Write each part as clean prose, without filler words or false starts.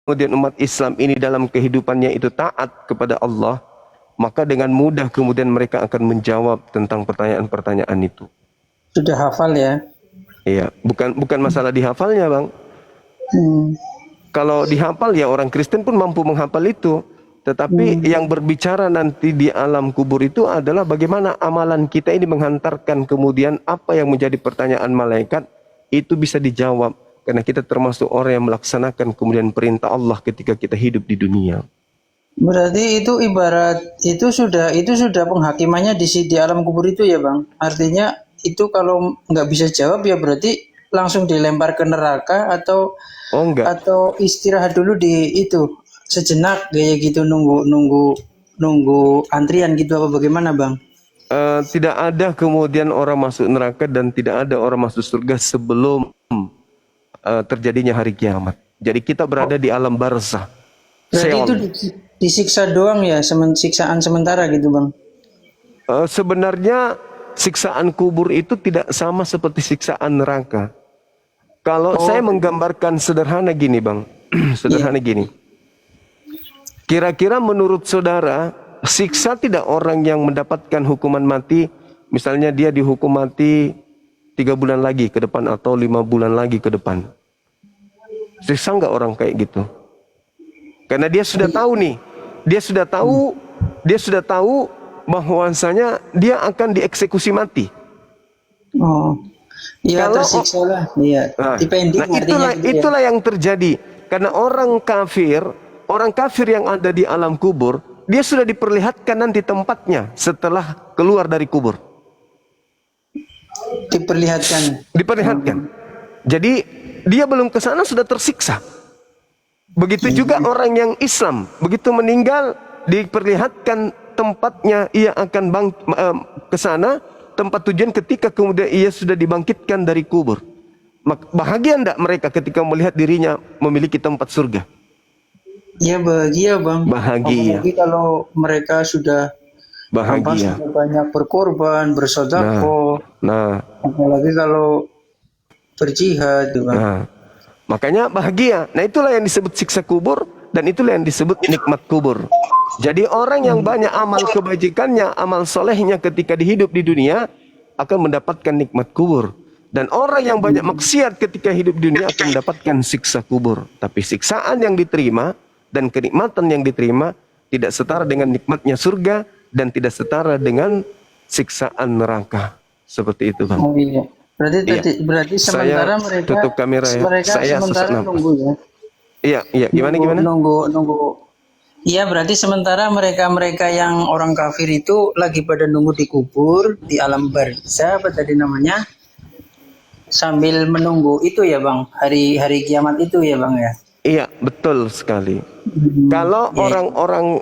kemudian umat Islam ini dalam kehidupannya itu taat kepada Allah, maka dengan mudah kemudian mereka akan menjawab tentang pertanyaan-pertanyaan itu. Sudah hafal ya? Iya, bukan masalah dihafalnya, Bang. Kalau dihafal ya orang Kristen pun mampu menghafal itu. Tetapi yang berbicara nanti di alam kubur itu adalah bagaimana amalan kita ini menghantarkan kemudian apa yang menjadi pertanyaan malaikat itu bisa dijawab. Karena kita termasuk orang yang melaksanakan kemudian perintah Allah ketika kita hidup di dunia. Berarti itu ibarat itu sudah penghakimannya di alam kubur itu ya Bang. Artinya itu kalau nggak bisa jawab ya berarti langsung dilempar ke neraka atau enggak. Atau istirahat dulu di itu sejenak kayak gitu nunggu antrian gitu apa bagaimana Bang? Tidak ada kemudian orang masuk neraka dan tidak ada orang masuk surga sebelum terjadinya hari kiamat. Jadi kita berada di alam barzah. Berarti itu disiksa doang ya, siksaan sementara gitu Bang? Sebenarnya siksaan kubur itu tidak sama seperti siksaan neraka. Kalau saya menggambarkan sederhana gini Bang, sederhana gini. Kira-kira menurut saudara, siksa tidak orang yang mendapatkan hukuman mati, misalnya dia dihukum mati 3 bulan lagi ke depan atau 5 bulan lagi ke depan. Siksa nggak orang kayak gitu? Karena dia sudah tahu nih, dia sudah tahu bahwasanya dia akan dieksekusi mati. Oh, iya tersiksa lah, iya. Depending Itulah yang terjadi. Karena orang kafir yang ada di alam kubur, dia sudah diperlihatkan nanti tempatnya setelah keluar dari kubur. Diperlihatkan. Jadi dia belum ke sana sudah tersiksa. Begitu juga orang yang Islam, begitu meninggal diperlihatkan tempatnya, ia akan ke sana, tempat tujuan ketika kemudian ia sudah dibangkitkan dari kubur. Bahagia enggak mereka ketika melihat dirinya memiliki tempat surga? Ya bahagia Bang. Bahagia. Apalagi kalau mereka sudah bahagia, banyak berkorban, bersedekah. Apalagi kalau berjihad, Bang. Makanya bahagia. Nah itulah yang disebut siksa kubur dan itulah yang disebut nikmat kubur. Jadi orang yang banyak amal kebajikannya, amal solehnya ketika dihidup di dunia akan mendapatkan nikmat kubur. Dan orang yang banyak maksiat ketika hidup di dunia akan mendapatkan siksa kubur. Tapi siksaan yang diterima dan kenikmatan yang diterima tidak setara dengan nikmatnya surga dan tidak setara dengan siksaan neraka. Seperti itu Bang. Oh iya. Berarti sementara saya mereka tutup kamera ya. Saya sementara nunggu ya. Iya, gimana? Nunggu. Iya, berarti sementara mereka yang orang kafir itu lagi pada nunggu di kubur, di alam barzah apa tadi namanya? Sambil menunggu itu ya, Bang. Hari kiamat itu ya, Bang ya. Iya, betul sekali. Kalau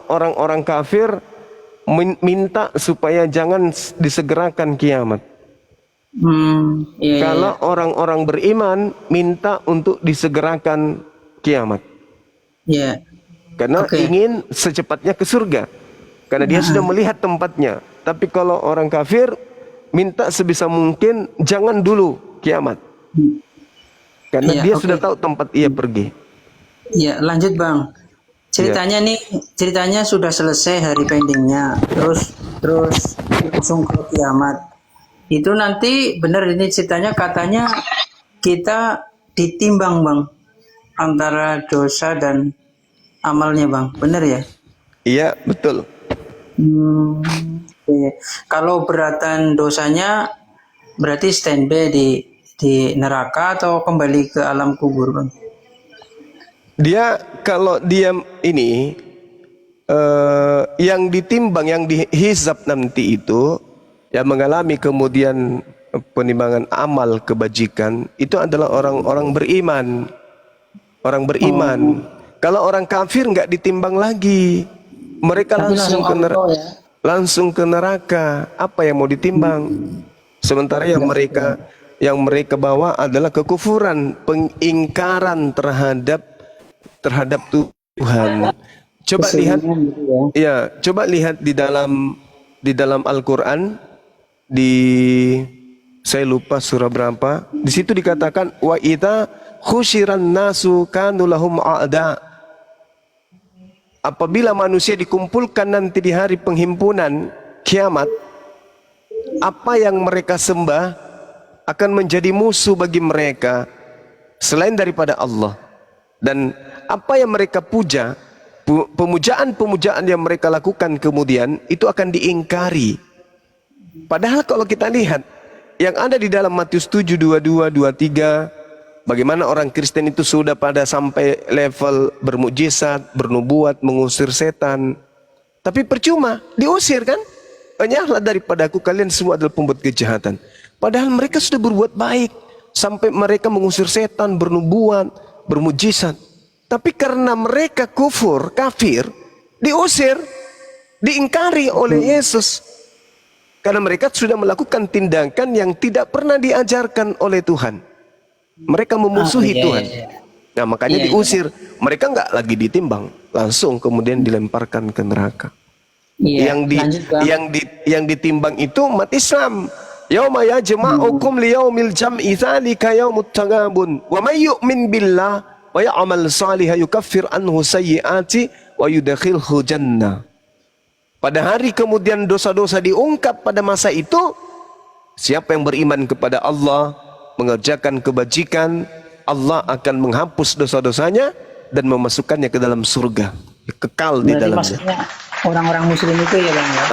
orang-orang kafir minta supaya jangan disegerakan kiamat. Kalau orang-orang beriman minta untuk disegerakan kiamat. Karena ingin secepatnya ke surga. Karena dia sudah melihat tempatnya. Tapi kalau orang kafir minta sebisa mungkin jangan dulu kiamat. Karena dia sudah tahu tempat ia pergi. Ya, lanjut Bang. Ceritanya sudah selesai hari pendingnya. Terus langsung ke kiamat. Itu nanti benar ini ceritanya katanya kita ditimbang Bang antara dosa dan amalnya Bang, benar ya? Iya betul. Kalau beratan dosanya berarti standby di neraka atau kembali ke alam kubur Bang? Dia kalau dia ini yang ditimbang, yang dihisab nanti itu yang mengalami kemudian penimbangan amal kebajikan itu adalah orang-orang beriman. Orang beriman. Kalau orang kafir nggak ditimbang lagi. Mereka langsung ke neraka. Apa yang mau ditimbang? Sementara yang mereka bawa adalah kekufuran, pengingkaran terhadap Tuhan. Coba lihat di dalam Al-Qur'an, saya lupa surah berapa. Di situ dikatakan wa idza khusyiran nasu kanu lahum a'da. apabila manusia dikumpulkan nanti di hari penghimpunan kiamat, apa yang mereka sembah akan menjadi musuh bagi mereka selain daripada Allah. Dan apa yang mereka puja, pemujaan-pemujaan yang mereka lakukan kemudian itu akan diingkari. Padahal kalau kita lihat yang ada di dalam Matius 7, 22, 23, bagaimana orang Kristen itu sudah pada sampai level bermukjizat, bernubuat, mengusir setan. Tapi percuma, diusir kan? Enyahlah daripada aku, kalian semua adalah pembuat kejahatan. Padahal mereka sudah berbuat baik, sampai mereka mengusir setan, bernubuat, bermukjizat. Tapi karena mereka kufur, kafir, diusir, diingkari oleh Yesus. Karena mereka sudah melakukan tindakan yang tidak pernah diajarkan oleh Tuhan. Mereka memusuhi Tuhan. Nah, makanya diusir. Mereka nggak lagi ditimbang, langsung kemudian dilemparkan ke neraka. Yang ditimbang itu umat Islam. Yauma yajma'ukum liyaumil jam'i dzalika yaumut tagabun. Wa may yu'min billah wa ya'mal shalihan yukaffir anhu sayyi'ati wa yudkhilhu jannah. Pada hari kemudian dosa-dosa diungkap pada masa itu, siapa yang beriman kepada Allah, mengerjakan kebajikan, Allah akan menghapus dosa-dosanya dan memasukkannya ke dalam surga, kekal di dalamnya. Maksudnya orang-orang muslim itu ya Bang ya?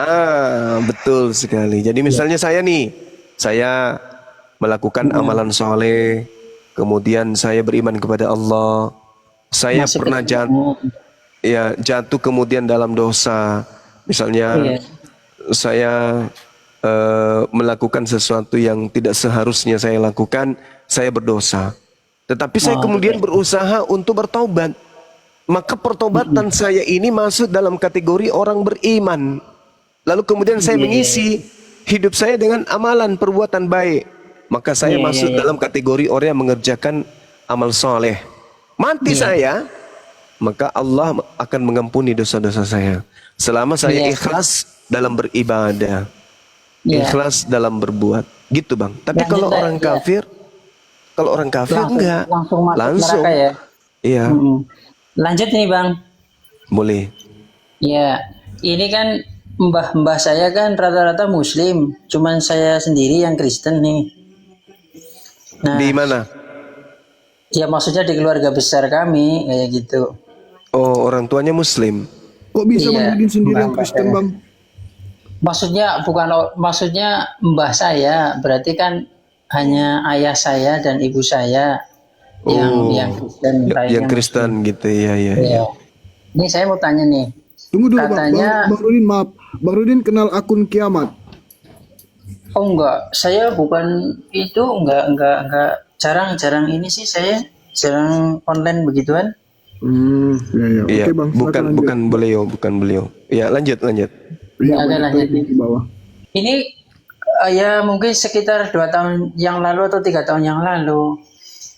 Betul sekali. Jadi misalnya saya melakukan amalan soleh, kemudian saya beriman kepada Allah, saya pernah jatuh kemudian dalam dosa. Misalnya saya melakukan sesuatu yang tidak seharusnya saya lakukan, saya berdosa. Tetapi saya kemudian berusaha untuk bertobat. Maka pertobatan saya ini masuk dalam kategori orang beriman. Lalu kemudian saya mengisi hidup saya dengan amalan perbuatan baik. Maka saya masuk dalam kategori orang yang mengerjakan amal soleh. Mati saya, maka Allah akan mengampuni dosa-dosa saya. Selama saya ikhlas dalam beribadah, ikhlas dalam berbuat, gitu Bang. Tapi kalau orang kafir, enggak, langsung neraka ya. Iya. Lanjut nih Bang. Boleh. Ya, ini kan mbah saya kan rata-rata Muslim, cuman saya sendiri yang Kristen nih. Nah, di mana? Ya maksudnya di keluarga besar kami kayak gitu. Oh, orang tuanya Muslim. Kok bisa Bang Rudin sendiri yang Kristen Bang? Maksudnya mbah saya, berarti kan hanya ayah saya dan ibu saya yang Kristen. Yang Kristen gitu ya. Ini saya mau tanya nih. Tunggu dulu katanya, Bang Rudin, maaf. Bang Rudin kenal akun Kiamat? Oh enggak, saya bukan itu, enggak jarang ini sih saya jarang online begituan. Iya, Oke, Bang, bukan beliau. Ya, lanjut. Iya, lanjut. Di bawah. Ini ya mungkin sekitar 2 tahun yang lalu atau 3 tahun yang lalu.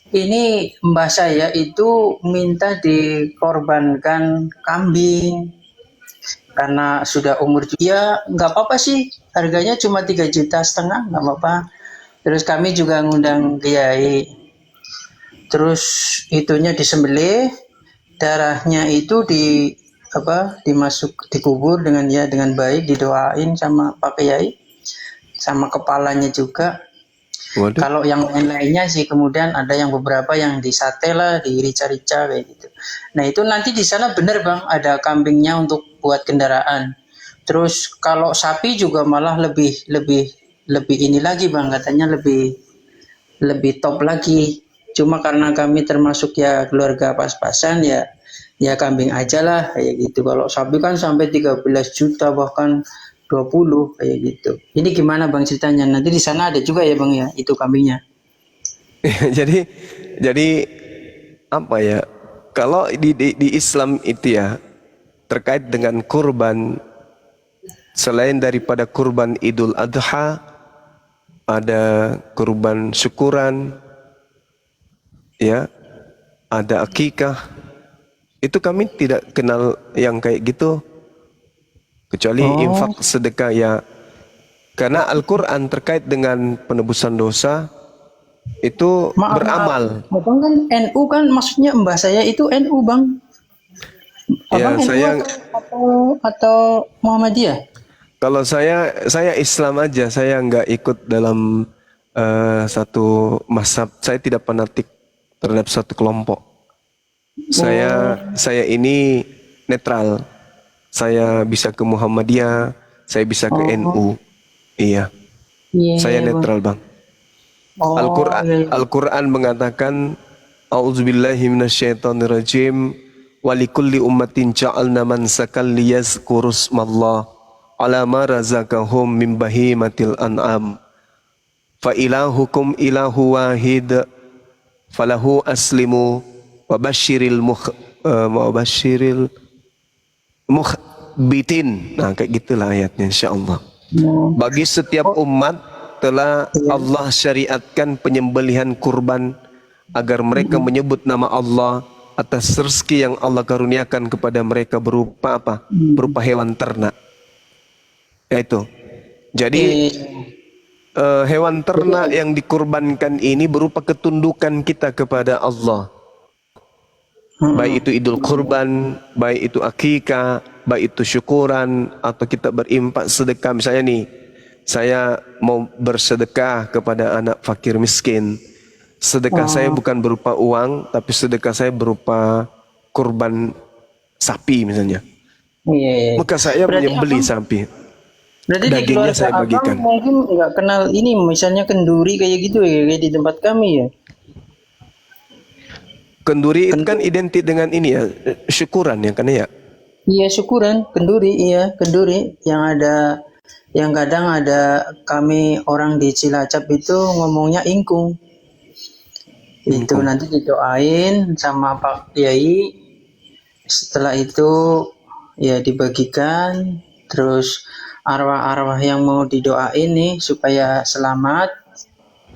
Ini mbah saya itu minta dikorbankan kambing karena sudah umur juga. Ya nggak apa-apa sih, harganya cuma 3,5 juta, nggak apa-apa. Terus kami juga ngundang kiai. Terus itunya disembelih, darahnya itu dikubur dengan baik, didoain sama Pak Kiai, sama kepalanya juga. Waduh. Kalau yang lain-lainnya sih kemudian ada yang beberapa yang disate lah, dirica-rica kayak gitu. Nah itu nanti di sana bener Bang, ada kambingnya untuk buat kendaraan. Terus kalau sapi juga malah lebih ini lagi Bang, katanya lebih top lagi. Cuma karena kami termasuk ya keluarga pas-pasan ya kambing aja lah kayak gitu. Kalau sapi kan sampai 13 juta bahkan 20 kayak gitu. Ini gimana Bang ceritanya? Nanti di sana ada juga ya Bang ya itu kambingnya. jadi apa ya? Kalau di Islam itu ya terkait dengan kurban, selain daripada kurban Idul Adha, ada kurban syukuran, ya, ada akikah. Itu kami tidak kenal yang kayak gitu, kecuali infak sedekah ya. Karena Al-Quran terkait dengan penebusan dosa itu beramal. Bang kan NU kan, maksudnya mbah saya itu NU Bang. Ya, Abang NU saya atau Muhammadiyah? kalau saya Islam aja, saya nggak ikut dalam satu mazhab. Saya tidak fanatik terhadap satu kelompok. Saya ini netral. Saya bisa ke Muhammadiyah, saya bisa ke Oh, NU. Iya, iya, saya iya, Bang. netral, Bang. Oh, Al-Qur'an iya, iya. Al-Qur'an mengatakan A'udzubillahi minasyaitonirrajim wa likulli ummatin ja'alna mansakan liyazkurusmallah ala ma razaqahum min bahimatil an'am fa ilahukum ilahu wahid falahu aslimu wa basyiril mukhbitin. Nah, kayak gitulah ayatnya insyaallah. Oh, Bagi setiap umat telah iya. Allah syariatkan penyembelihan kurban agar mereka menyebut nama Allah atas rezeki yang Allah karuniakan kepada mereka berupa apa? Berupa hewan ternak. Yaitu. Jadi Iya. hewan ternak yang dikurbankan ini berupa ketundukan kita kepada Allah. Baik itu Idul Kurban, baik itu akikah, baik itu syukuran, atau kita berimpak sedekah. Misalnya nih, saya mau bersedekah kepada anak fakir miskin. Sedekah saya Oh, bukan berupa uang, tapi sedekah saya berupa kurban sapi misalnya. iya, iya. Maka saya Berarti menyembeli abang, sapi, berarti di dagingnya keluarga saya abang bagikan. mungkin nggak kenal ini, misalnya kenduri kayak gitu ya, kayak di tempat kami ya. Kenduri itu kan Kenduri. identik dengan ini ya, syukuran ya kan ya. Iya syukuran, kenduri, iya kenduri yang ada, yang kadang ada kami orang di Cilacap itu ngomongnya ingkung. Itu Ingkung. nanti didoain sama Pak Kiai. Setelah itu ya dibagikan, terus arwah-arwah yang mau didoain nih supaya selamat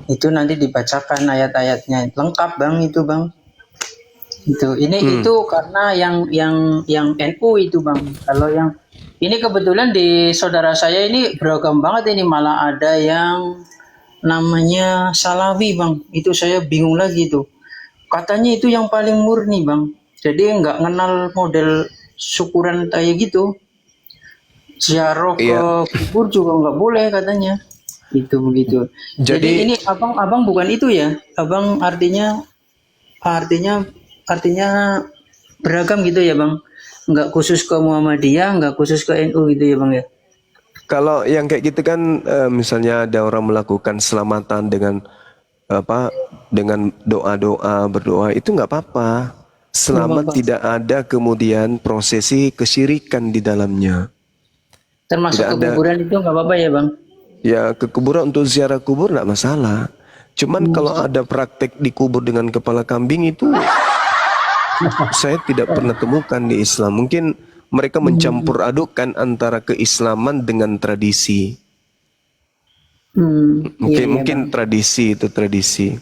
itu nanti dibacakan ayat-ayatnya lengkap bang, itu bang. Itu karena yang NU itu bang. Kalau yang ini kebetulan di saudara saya ini beragam banget, ini malah ada yang namanya Salafi bang. Itu saya bingung lagi tuh. Katanya itu yang paling murni bang. Jadi nggak kenal model syukuran kayak gitu. Ziarah ke Iya. kubur juga nggak boleh katanya. Itu begitu. Jadi Jadi ini abang bukan itu ya. Abang artinya artinya beragam gitu ya bang. Nggak khusus ke Muhammadiyah, nggak khusus ke NU gitu ya bang ya. kalau yang kayak gitu kan misalnya ada orang melakukan selamatan dengan apa dengan doa-doa berdoa itu nggak apa-apa Nggak selama apa-apa. tidak ada kemudian prosesi kesyirikan di dalamnya. Termasuk Tidak ke ada kuburan itu nggak apa-apa ya bang. ya ke kuburan untuk ziarah kubur nggak masalah. Cuman kalau ada praktek dikubur dengan kepala kambing itu saya tidak pernah temukan di Islam. Mungkin mereka mencampur adukkan antara keislaman dengan tradisi. Iya Mungkin iya mungkin bang. tradisi itu tradisi.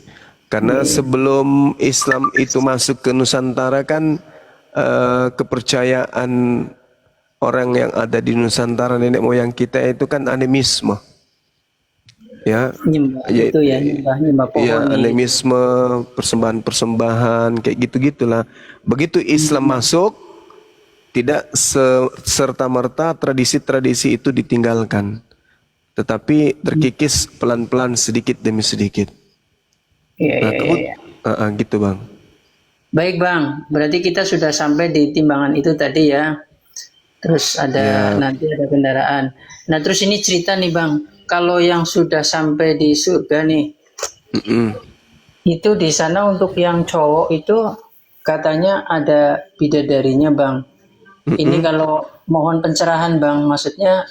Iya, Karena iya. sebelum Islam itu masuk ke Nusantara kan kepercayaan orang yang ada di Nusantara nenek moyang kita itu kan animisme. Ya, Nyembah ya, itu ya, nyembah ya pohon nih. animisme, persembahan-persembahan kayak gitu-gitulah. Begitu Islam masuk, tidak serta merta tradisi-tradisi itu ditinggalkan, tetapi terkikis pelan-pelan sedikit demi sedikit. Iya Nah, iya iya. Iya. gitu bang. Baik bang, berarti kita sudah sampai di timbangan itu tadi ya. Terus ada Ya, nanti ada kendaraan. Nah terus ini cerita nih bang, kalau yang sudah sampai di surga nih, mm-mm, itu di sana untuk yang cowok itu katanya ada bidadarinya bang. Ini mm-mm. kalau mohon pencerahan bang, maksudnya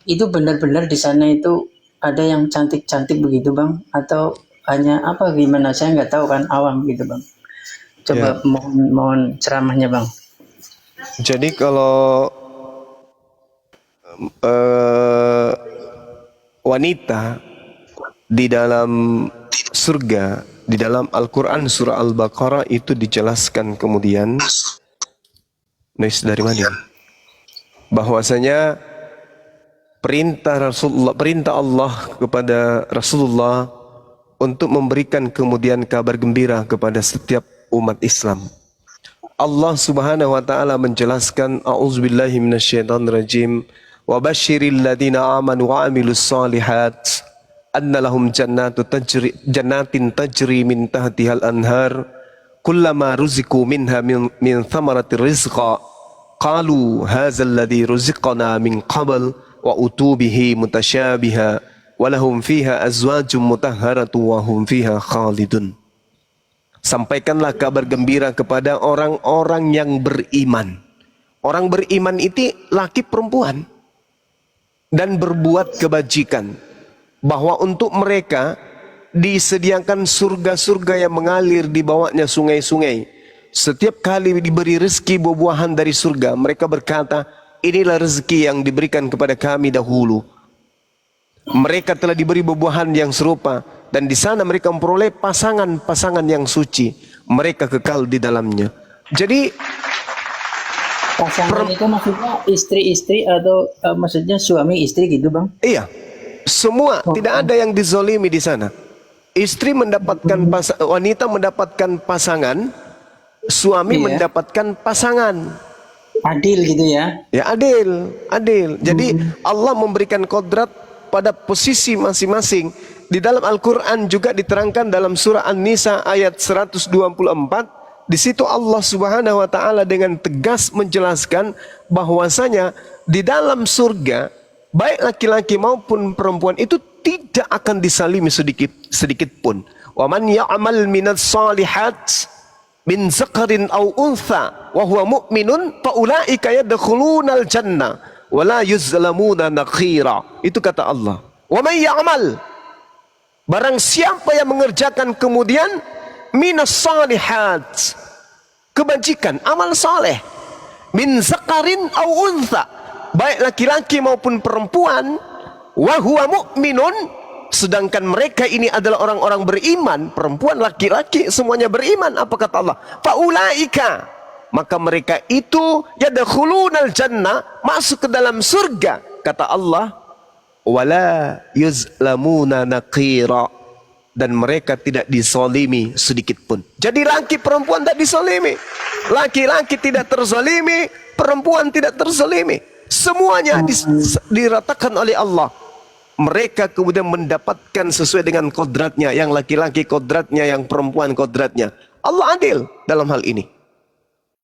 itu benar-benar di sana itu ada yang cantik-cantik begitu bang? Atau hanya apa gimana? Saya nggak tahu kan, awam gitu bang. Ya. Coba mohon mohon ceramahnya bang. Jadi kalau eh, wanita di dalam surga, di dalam Al-Quran surah Al-Baqarah itu dijelaskan kemudian, nulis dari mana ini? Bahwasanya perintah Allah kepada Rasulullah untuk memberikan kemudian kabar gembira kepada setiap umat Islam. Allah Subhanahu wa taala menjelaskan a'udzubillahi minasyaitonirrajim wa basyiril ladzina amanu wa amilus solihat anna lahum jannatin tajri min tahtihal anhar kullama ruziqu minha min thamaratir rizqa qalu hadzal ladzi ruziqna min qabl wa utubihi mutasyabiha wa lahum fiha azwajum mutahharatu wa hum fiha khalidun. Sampaikanlah kabar gembira kepada orang-orang yang beriman. Orang beriman itu laki perempuan dan berbuat kebajikan, bahwa untuk mereka disediakan surga-surga yang mengalir di bawahnya sungai-sungai. Setiap kali diberi rezeki buah-buahan dari surga, mereka berkata, inilah rezeki yang diberikan kepada kami dahulu. Mereka telah diberi buah-buahan yang serupa, dan di sana mereka memperoleh pasangan-pasangan yang suci. Mereka kekal di dalamnya. Jadi Pasangan itu maksudnya istri-istri atau maksudnya suami istri gitu bang? iya, semua tidak ada yang dizolimi di sana. Istri mendapatkan wanita mendapatkan pasangan, suami Iya. mendapatkan pasangan. Adil gitu ya? Ya adil, adil. Jadi Allah memberikan kodrat pada posisi masing-masing. Di dalam Al-Quran juga diterangkan dalam surah An-Nisa ayat 124. Di situ Allah Subhanahu wa taala dengan tegas menjelaskan bahwasanya di dalam surga baik laki-laki maupun perempuan itu tidak akan disalimi sedikit pun. Wa man ya'mal minats shalihat min zakarin aw untha wa huwa mu'minun fa ulaika yadkhulunal jannah wa la yuzlamuna naqira. Itu kata Allah. Wa man ya'mal, barang siapa yang mengerjakan kemudian minas salihat, kebajikan, amal saleh, min zakarin aw untha, baik laki-laki maupun perempuan, wa huwa mu'minun, sedangkan mereka ini adalah orang-orang beriman, perempuan, laki-laki, semuanya beriman. Apa kata Allah? Faulaika, maka mereka itu yadkhulunal jannah, masuk ke dalam surga. Kata Allah, wala yuzlamuna naqira, dan mereka tidak disolimi sedikit pun. Jadi laki perempuan tidak disolimi, laki-laki tidak terzalimi, perempuan tidak terzalimi, semuanya diratakan oleh Allah. Mereka kemudian mendapatkan sesuai dengan kodratnya, yang laki-laki kodratnya, yang perempuan kodratnya. Allah adil dalam hal ini.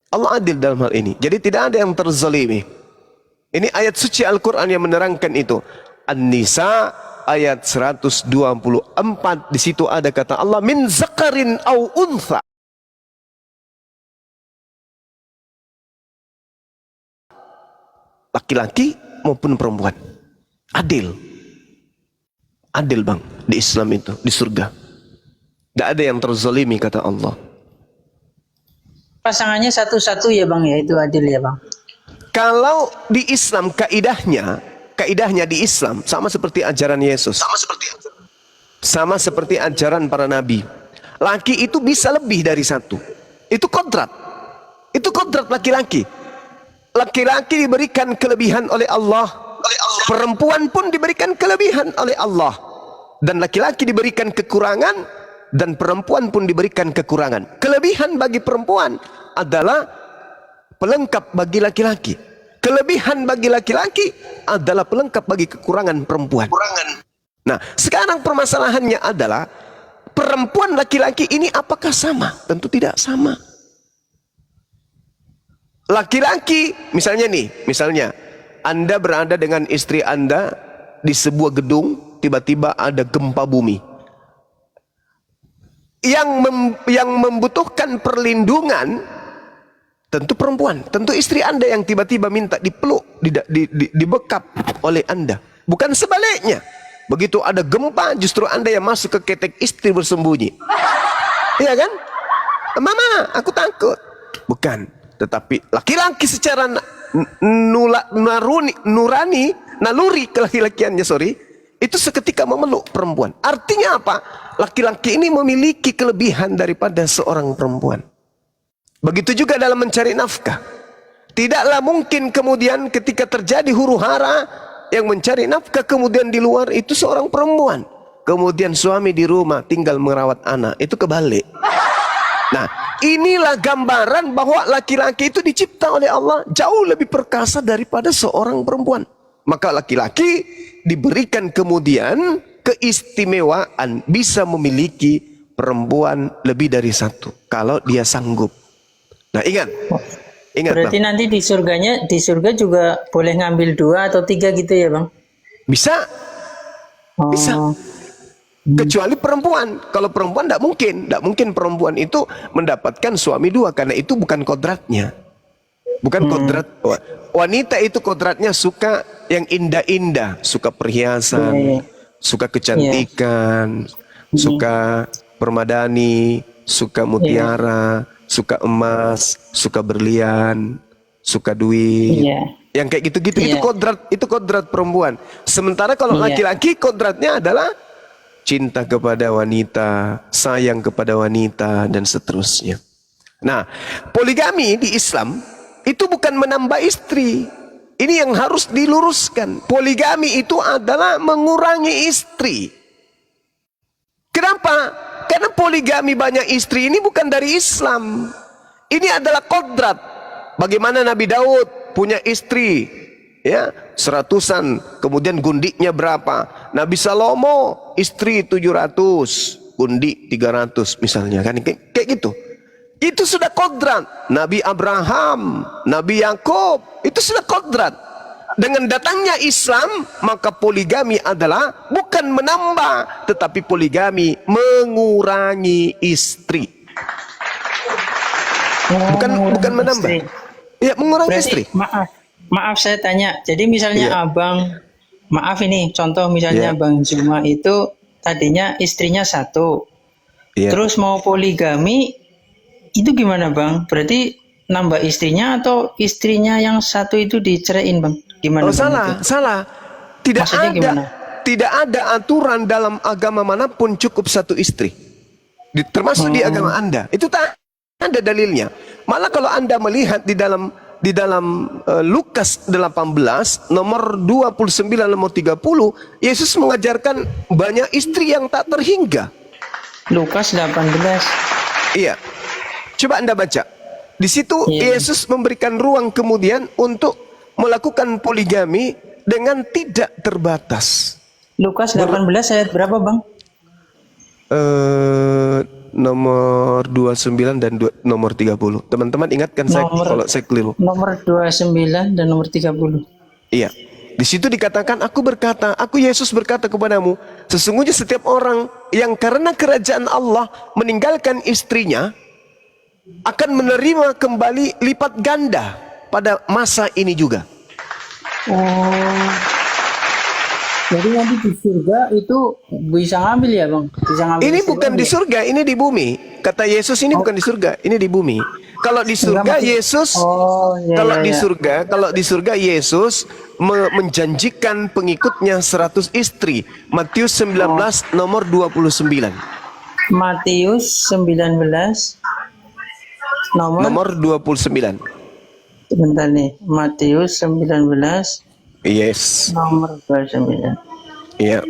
Allah adil dalam hal ini. Jadi tidak ada yang terzalimi. Ini ayat suci Al-Quran yang menerangkan itu. An-Nisa ayat 124. Di situ ada kata Allah, min zakarin au untha. Laki-laki maupun perempuan. Adil. Adil bang, di Islam itu, di surga. Tidak ada yang terzalimi kata Allah. Pasangannya satu-satu ya bang ya, itu adil ya bang? Kalau di Islam kaidahnya di Islam sama seperti ajaran Yesus. Sama seperti ajaran para nabi. Laki itu bisa lebih dari satu. Itu kodrat. Itu kodrat laki-laki. Laki-laki diberikan kelebihan oleh Allah. Perempuan pun diberikan kelebihan oleh Allah. Dan laki-laki diberikan kekurangan, dan perempuan pun diberikan kekurangan. Kelebihan bagi perempuan adalah pelengkap bagi laki-laki. Kelebihan bagi laki-laki adalah pelengkap bagi kekurangan perempuan. Nah, sekarang permasalahannya adalah perempuan laki-laki ini apakah sama? Tentu tidak sama. Laki-laki, misalnya Anda berada dengan istri Anda di sebuah gedung, tiba-tiba ada gempa bumi. Yang membutuhkan perlindungan tentu perempuan, tentu istri Anda yang tiba-tiba minta dipeluk, dibekap oleh Anda. Bukan sebaliknya. Begitu ada gempa, justru Anda yang masuk ke ketek istri bersembunyi. Iya kan? Mama, aku takut. Bukan. Tetapi laki-laki secara naluri kelaki-lakiannya, itu seketika memeluk perempuan. Artinya apa? Laki-laki ini memiliki kelebihan daripada seorang perempuan. Begitu juga dalam mencari nafkah. Tidaklah mungkin kemudian ketika terjadi huru-hara, yang mencari nafkah kemudian di luar itu seorang perempuan. Kemudian suami di rumah tinggal merawat anak. Itu kebalik. Nah, inilah gambaran bahwa laki-laki itu dicipta oleh Allah jauh lebih perkasa daripada seorang perempuan. Maka laki-laki diberikan kemudian keistimewaan bisa memiliki perempuan lebih dari satu kalau dia sanggup. Nah, ingat Berarti Bang, nanti di surga juga boleh ngambil 2 atau 3 gitu ya Bang? bisa bisa. Oh, Kecuali perempuan. Kalau perempuan tidak mungkin perempuan itu mendapatkan suami 2 karena itu bukan kodratnya. Bukan kodrat wanita itu kodratnya suka yang indah-indah, suka perhiasan, Iya. suka kecantikan, suka permadani, suka mutiara, suka emas, suka berlian, suka duit. Iya. Yang kayak gitu-gitu Iya. itu kodrat perempuan. Sementara kalau Iya. laki-laki kodratnya adalah cinta kepada wanita, sayang kepada wanita, dan seterusnya. Nah, poligami di Islam itu bukan menambah istri. Ini yang harus diluruskan. Poligami itu adalah mengurangi istri. Kenapa? Karena poligami banyak istri ini bukan dari Islam. Ini adalah kodrat. Bagaimana Nabi Daud punya istri, ya, 100-an, kemudian gundiknya berapa? Nabi Salomo istri 700, gundik 300 misalnya, kan kayak gitu. Itu sudah kodrat. Nabi Abraham, Nabi Yakub, itu sudah kodrat. Dengan datangnya Islam, maka poligami adalah bukan menambah, tetapi poligami mengurangi istri. Bukan menambah. istri. Ya, mengurangi istri. Berarti maaf saya tanya. Jadi misalnya Iya. Abang, maaf ini contoh misalnya Iya. Bang Juma itu tadinya istrinya 1, Iya. terus mau poligami, itu gimana Bang? Berarti nambah istrinya atau istrinya yang 1 itu diceraiin Bang? Gimana Oh, Bang salah, itu? salah. Tidak Maksudnya ada, gimana? tidak ada aturan dalam agama manapun cukup 1 istri. Termasuk di agama Anda. Itu tak ada dalilnya. Malah kalau Anda melihat di dalam Lukas 18 nomor 29 nomor 30, Yesus mengajarkan banyak istri yang tak terhingga. Lukas 18. Iya. Coba Anda baca. Di situ Iya. Yesus memberikan ruang kemudian untuk melakukan poligami dengan tidak terbatas. Lukas 18 ayat berapa Bang? Nomor 29 dan nomor 30. Teman-teman ingatkan saya kalau saya keliru. Nomor 29 dan nomor 30. Iya. Di situ dikatakan, aku Yesus berkata kepadamu, sesungguhnya setiap orang yang karena kerajaan Allah meninggalkan istrinya akan menerima kembali lipat ganda pada masa ini juga. Oh. Jadi nanti di surga itu bisa ngambil ya Bang? Bisa ngambil Ini istri bukan lagi di ya? surga, ini di bumi. Kata Yesus ini bukan di surga, ini di bumi. Kalau di surga maksud- Yesus, Oh, iya, kalau iya, iya. kalau di surga Yesus menjanjikan pengikutnya 100 istri. Matius 19 nomor 29. Matius 19 nomor, 29. sebentar nih. Matius 19 Yes. nomor 29. Iya.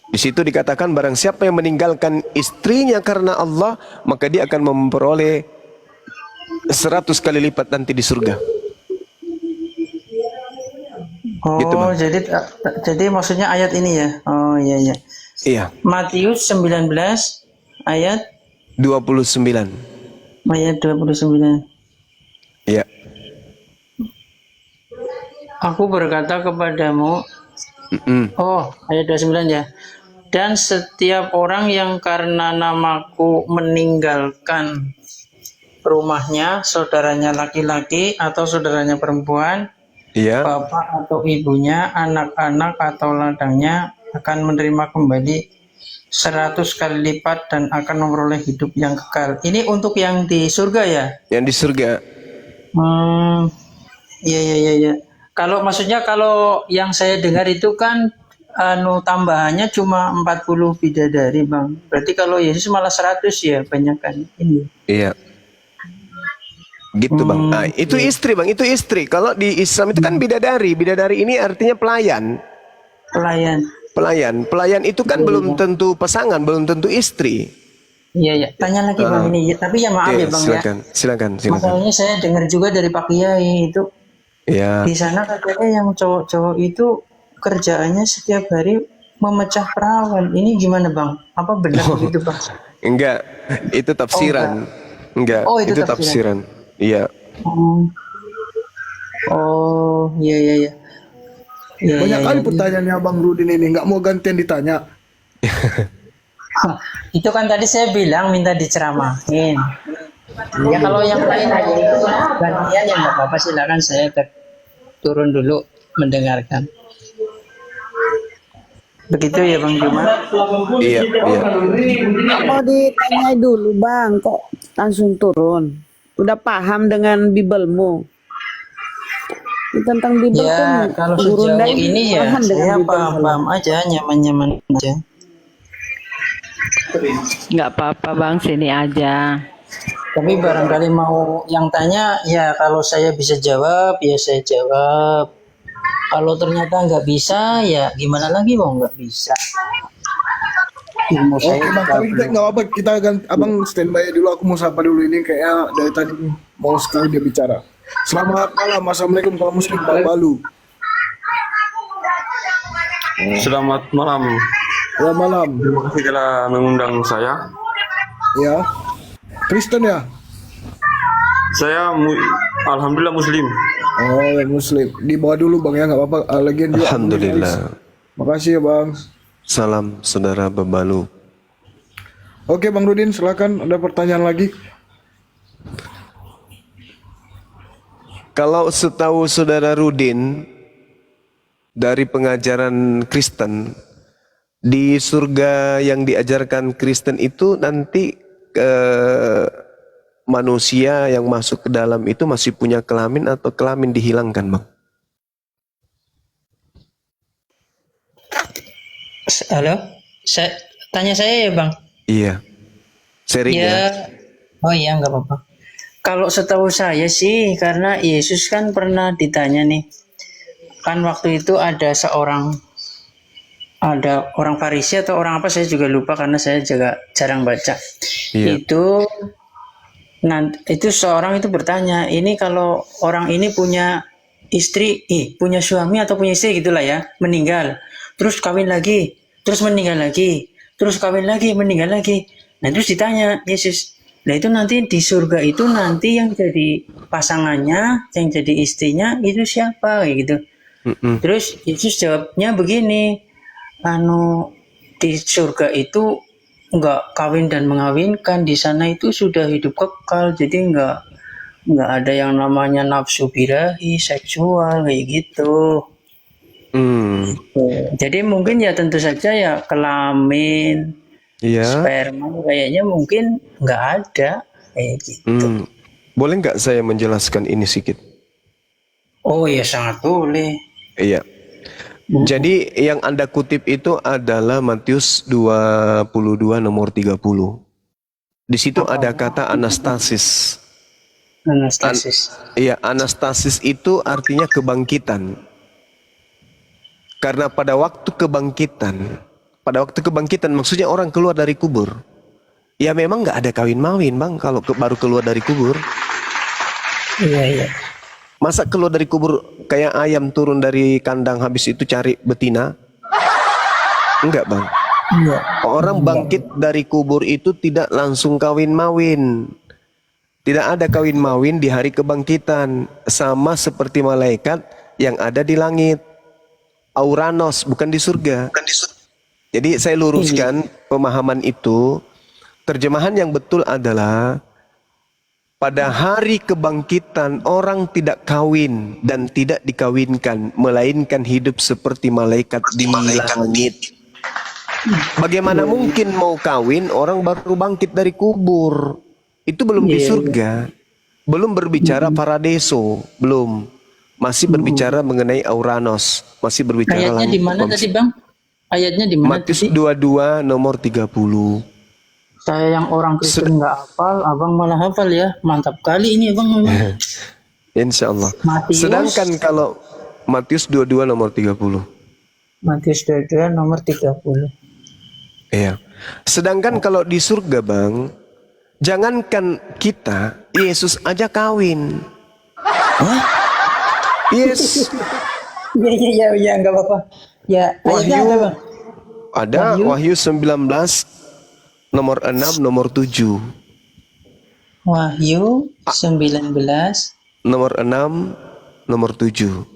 Di situ dikatakan barang siapa yang meninggalkan istrinya karena Allah, maka dia akan memperoleh 100 kali lipat nanti di surga. Oh, Gitu, Bang. jadi maksudnya ayat ini ya. Oh, iya iya. Iya, Matius 19 ayat 29. 29. Iya. Aku berkata kepadamu, oh ayat 29 ya. Dan setiap orang yang karena namaku meninggalkan rumahnya, saudaranya laki-laki atau saudaranya perempuan, Iya. bapak atau ibunya, anak-anak atau ladangnya akan menerima kembali 100 kali lipat dan akan memperoleh hidup yang kekal. Ini untuk yang di surga ya? Yang di surga. Iya iya iya iya. Kalau maksudnya kalau yang saya dengar itu kan tambahannya cuma 40 bidadari, Bang. Berarti kalau Yesus malah 100 ya, banyak kan ini. Iya. Gitu, Bang. Nah, itu istri, Bang. Itu istri. Kalau di Islam itu kan bidadari. Bidadari ini artinya pelayan. Pelayan. Pelayan itu kan belum tentu pasangan, belum tentu istri. Iya ya. Tanya lagi bang ini. Ya, tapi ya maaf Oke, ya bang ya. silakan. Masalahnya saya dengar juga dari Pak Kiai itu Ya, di sana katanya yang cowok-cowok itu kerjaannya setiap hari memecah perawan. Ini gimana bang? Apa benar begitu bang? enggak, itu Oh enggak. tafsiran. Enggak, Oh itu itu tafsiran. tafsiran. Iya. Oh, oh iya iya iya. Iya iya Banyak iya. kali pertanyaannya Bang Rudin ini, nggak mau gantian ditanya. Hah, itu kan tadi saya bilang minta diceramahin. Ya kalau yang lain aja itu gantian ya nggak apa-apa silakan saya turun dulu mendengarkan. Begitu ya Bang Juma. Iya. Mau ditanya dulu bang, kok langsung turun? Udah paham dengan Bibelmu? Tentang Bibel Ya kan kalau Guru sejauh Ndai ini ya paham dengan saya Bibel. paham-paham aja, nyaman-nyaman aja. Nggak apa-apa bang, sini aja. Tapi barangkali mau yang tanya ya kalau saya bisa jawab ya saya jawab. Kalau ternyata nggak bisa ya gimana lagi mau nggak bisa. Ilmu Oke saya Bang, tapi kita nggak apa, kita Abang standby dulu, aku mau sapa dulu ini kayaknya dari tadi mau sekali dia bicara. Selamat malam, assalamualaikum kaum muslim Bang Balu. Selamat malam. Ya malam, Terima kasih telah mengundang saya. ya. Kristen ya? Saya alhamdulillah muslim. Oh ya muslim. Di bawah dulu Bang ya, nggak apa-apa. Lagian juga. Alhamdulillah. Makasih ya Bang. Salam saudara Bebalu. Oke Bang Rudin, silakan ada pertanyaan lagi. Kalau setahu saudara Rudin dari pengajaran Kristen, di surga yang diajarkan Kristen itu nanti manusia yang masuk ke dalam itu masih punya kelamin atau kelamin dihilangkan, Bang? Halo, tanya saya ya bang. Iya. Sering ya. Ya, oh iya nggak apa-apa. Kalau setahu saya sih karena Yesus kan pernah ditanya nih, kan waktu itu ada orang Farisi atau orang apa saya juga lupa karena saya juga jarang baca. Iya. Itu seorang itu bertanya, ini kalau orang ini punya istri, punya suami atau punya istri gitulah ya, meninggal, terus kawin lagi, terus meninggal lagi, terus kawin lagi, meninggal lagi. Nah terus ditanya Yesus, nah itu nanti di surga itu nanti yang jadi pasangannya, yang jadi istrinya itu siapa kayak gitu. Terus Yesus jawabnya begini, di surga itu nggak kawin dan mengawinkan, di sana itu sudah hidup kekal, jadi nggak ada yang namanya nafsu birahi, seksual kayak gitu. Jadi mungkin ya tentu saja ya kelamin, Iya. sperma kayaknya mungkin nggak ada kayak gitu. Boleh nggak saya menjelaskan ini sedikit? Oh ya sangat boleh. Iya. Jadi yang Anda kutip itu adalah Matius 22 nomor 30. Di situ ada kata anastasis. Anastasis. Iya, anastasis itu artinya kebangkitan. Karena pada waktu kebangkitan maksudnya orang keluar dari kubur. Ya memang nggak ada kawin-mawin, Bang, kalau baru keluar dari kubur. Iya iya. Masa keluar dari kubur kayak ayam turun dari kandang habis itu cari betina? Enggak, Bang. Iya. Orang bangkit dari kubur itu tidak langsung kawin-mawin. Tidak ada kawin-mawin di hari kebangkitan. Sama seperti malaikat yang ada di langit. Auranos, bukan di surga. Jadi saya luruskan pemahaman itu. Terjemahan yang betul adalah pada hari kebangkitan orang tidak kawin dan tidak dikawinkan, melainkan hidup seperti malaikat di langit. Bagaimana mungkin mau kawin orang baru bangkit dari kubur? Itu belum di surga. Belum berbicara paradiso, belum. Masih berbicara mengenai Auranos, masih berbicara Ayatnya di mana tadi Bang? Ayatnya di mana Matius tadi? 22 nomor 30. Saya yang orang Kristen nggak hafal, abang malah hafal ya. Mantap kali ini abang. Insya Allah. Matius. Sedangkan kalau Matius 22 nomor 30. Matius 22 nomor 30. Iya. Sedangkan kalau di surga bang, jangankan kita, Yesus aja kawin. Yes. Ya, nggak apa-apa. Ya, ayatnya ada, Bang. Ada Wahyu 19 nomor 6 nomor 7. Wahyu 19. Nomor 6 nomor 7.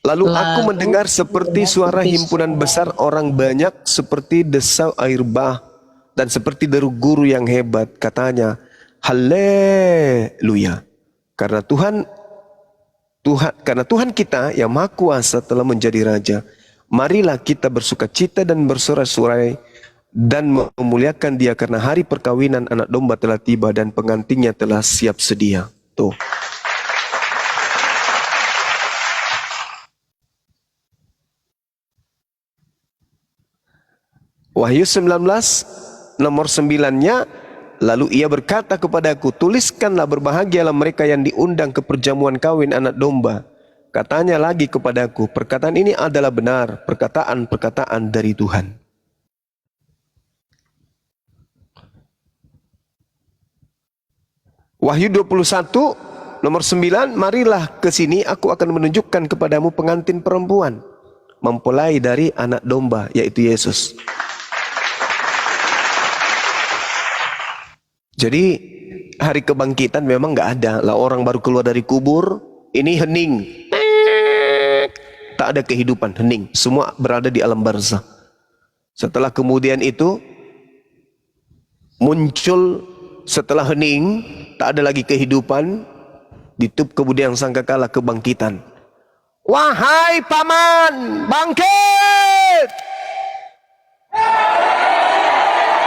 Lalu aku mendengar seperti suara himpunan besar orang banyak, seperti desau air bah, dan seperti deru guru yang hebat. Katanya, haleluya. Karena Tuhan kita yang Maha Kuasa telah menjadi Raja. Marilah kita bersukacita dan bersorak-sorai dan memuliakan Dia, karena hari perkawinan anak domba telah tiba dan pengantinnya telah siap sedia. Tuh. Wahyu 19 nomor 9-nya, lalu ia berkata kepadaku, tuliskanlah, berbahagialah mereka yang diundang ke perjamuan kawin anak domba. Katanya lagi kepadaku, perkataan ini adalah benar, perkataan-perkataan dari Tuhan. Wahyu 21 nomor 9, marilah ke sini, aku akan menunjukkan kepadamu pengantin perempuan, mempelai dari anak domba, yaitu Yesus. Jadi hari kebangkitan memang nggak ada lah, orang baru keluar dari kubur, ini hening, tak ada kehidupan, hening, semua berada di alam barzah. Setelah kemudian itu muncul, setelah hening, tak ada lagi kehidupan, ditutup kemudian sangkakala kebangkitan. Wahai paman, bangkit!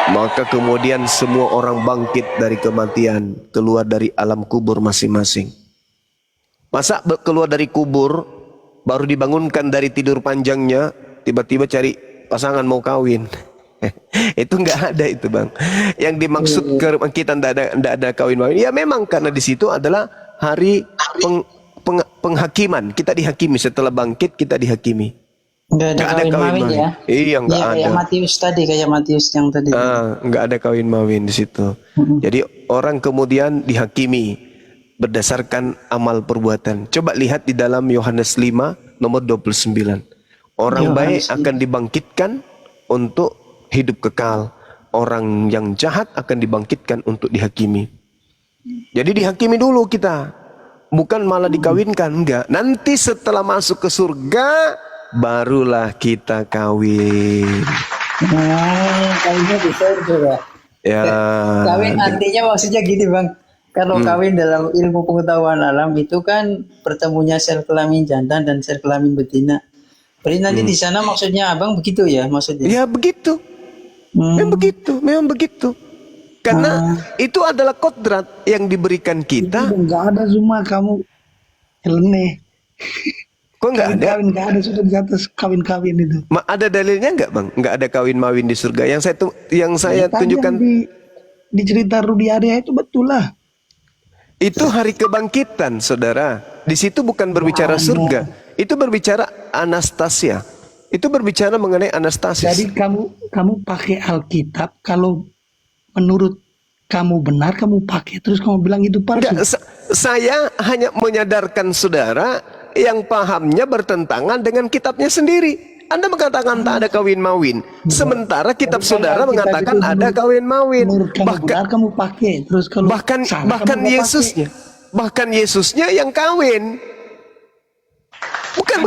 Maka kemudian semua orang bangkit dari kematian, keluar dari alam kubur masing-masing. Masa keluar dari kubur, baru dibangunkan dari tidur panjangnya, tiba-tiba cari pasangan mau kawin. Itu nggak ada itu bang. Yang dimaksud kita nggak ada kawin-mawin. Ya memang karena di situ adalah hari penghakiman. Kita dihakimi, setelah bangkit kita dihakimi. Nggak ada kawin mawin ya? Iya nggak ada. Kayak Matius tadi, kayak Matius yang tadi. Nggak ada kawin mawin di situ. Jadi orang kemudian dihakimi berdasarkan amal perbuatan. Coba lihat di dalam Yohanes 5 nomor 29. Orang baik akan dibangkitkan untuk hidup kekal. Orang yang jahat akan dibangkitkan untuk dihakimi. Jadi dihakimi dulu kita. Bukan malah dikawinkan, enggak. Nanti setelah masuk ke surga, barulah kita kawin. Kawinnya di surga ya. Ya. Kawin artinya maksudnya gini bang. Kalau kawin dalam ilmu pengetahuan alam itu kan bertemunya sel kelamin jantan dan sel kelamin betina. Berarti nanti di sana maksudnya abang begitu ya maksudnya? Ya begitu. Memang begitu. Karena itu adalah kodrat yang diberikan kita. Enggak ada cuma kamu eleneh. Kok nggak ada? Kawin nggak ada, sudah di atas kawin-kawin itu. Ada dalilnya nggak bang? Nggak ada kawin mawin di surga. Yang saya tunjukkan di cerita Rudi Arya itu betul lah. itu hari kebangkitan, saudara. Di situ bukan berbicara surga, itu berbicara Anastasia. Itu berbicara mengenai Anastasis. Jadi kamu pakai Alkitab, kalau menurut kamu benar, kamu pakai, terus kamu bilang itu palsu. Enggak, saya hanya menyadarkan saudara yang pahamnya bertentangan dengan kitabnya sendiri. Anda mengatakan tak ada kawin mawin, sementara kitab saudara mengatakan ada kawin mawin. Bahkan kamu pakai, terus kalau bahkan Yesusnya yang kawin. Bukan.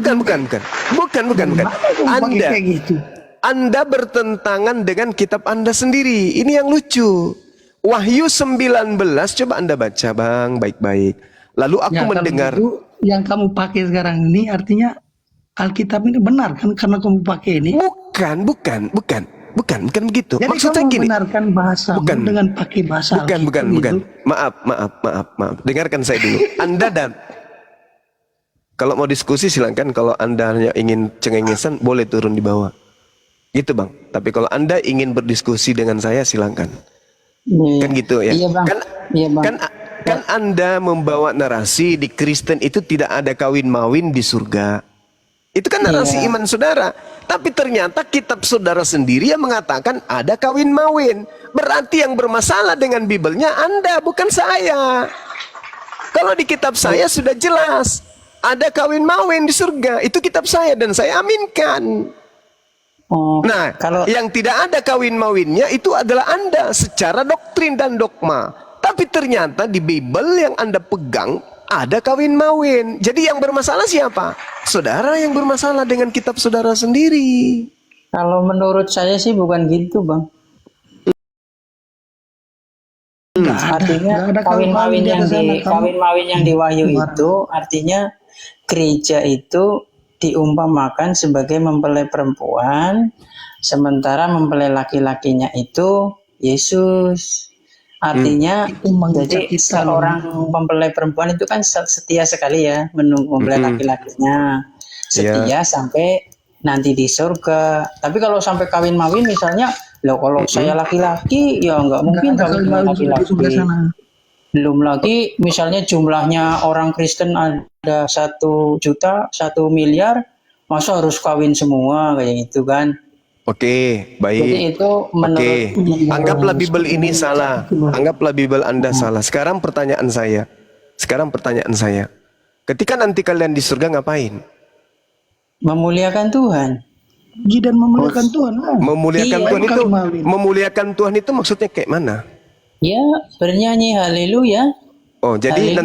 Anda bertentangan dengan kitab Anda sendiri. Ini yang lucu. Wahyu 19, coba Anda baca bang, baik-baik. Lalu aku mendengar. Itu yang kamu pakai sekarang ini artinya Alkitab ini benar kan, karena kamu pakai ini? Bukan begitu. Jadi maksud saya gini. Benarkan bahasa dengan pakai bahasa. Bukan. Maaf. Dengarkan saya dulu. Anda dan kalau mau diskusi silakan. Kalau Anda hanya ingin cengengesan, boleh turun di bawah. Gitu bang. Tapi kalau Anda ingin berdiskusi dengan saya silakan. Kan gitu ya. Iya, bang. Kan Anda membawa narasi di Kristen itu tidak ada kawin mawin di surga. Itu kan narasi Iya. iman saudara. Tapi ternyata kitab saudara sendiri yang mengatakan ada kawin mawin. Berarti yang bermasalah dengan Bibelnya Anda, bukan saya. Kalau di kitab saya sudah jelas ada kawin mawin di surga. Itu kitab saya dan saya aminkan. Oh, Nah, kalau yang tidak ada kawin mawinnya itu adalah Anda secara doktrin dan dogma. Tapi ternyata di Bible yang Anda pegang ada kawin mawin. Jadi yang bermasalah siapa? Saudara yang bermasalah dengan kitab saudara sendiri. kalau menurut saya sih bukan gitu, Bang. Artinya nggak ada kawin-mawin di yang atas sana. di kawin-mawin yang di Wahyu itu artinya gereja itu diumpamakan sebagai mempelai perempuan, sementara mempelai laki-lakinya itu Yesus. Artinya Itu mengucap jadi kita, seorang mempelai perempuan itu kan setia sekali ya menunggu mempelai laki-lakinya. Setia sampai nanti di surga. Tapi kalau sampai kawin mawin misalnya, loh kalau saya laki-laki ya nggak mungkin Nggak ada kawin kawin dengan mawin di sebelah laki-laki. sana. Belum lagi misalnya jumlahnya orang Kristen ada 1 juta, 1 miliar, masa harus kawin semua kayak gitu kan? Oke, Jadi baik. itu menurut Oke, anggaplah Bible ini salah. Anggaplah Bible Anda salah. Sekarang pertanyaan saya. Ketika nanti kalian di surga ngapain? memuliakan Tuhan. Puji dan memuliakan Tuhan. Memuliakan Iya, Tuhan itu, kawin mawin. memuliakan Tuhan itu maksudnya kayak mana? Ya, bernyanyi haleluya. Oh, jadi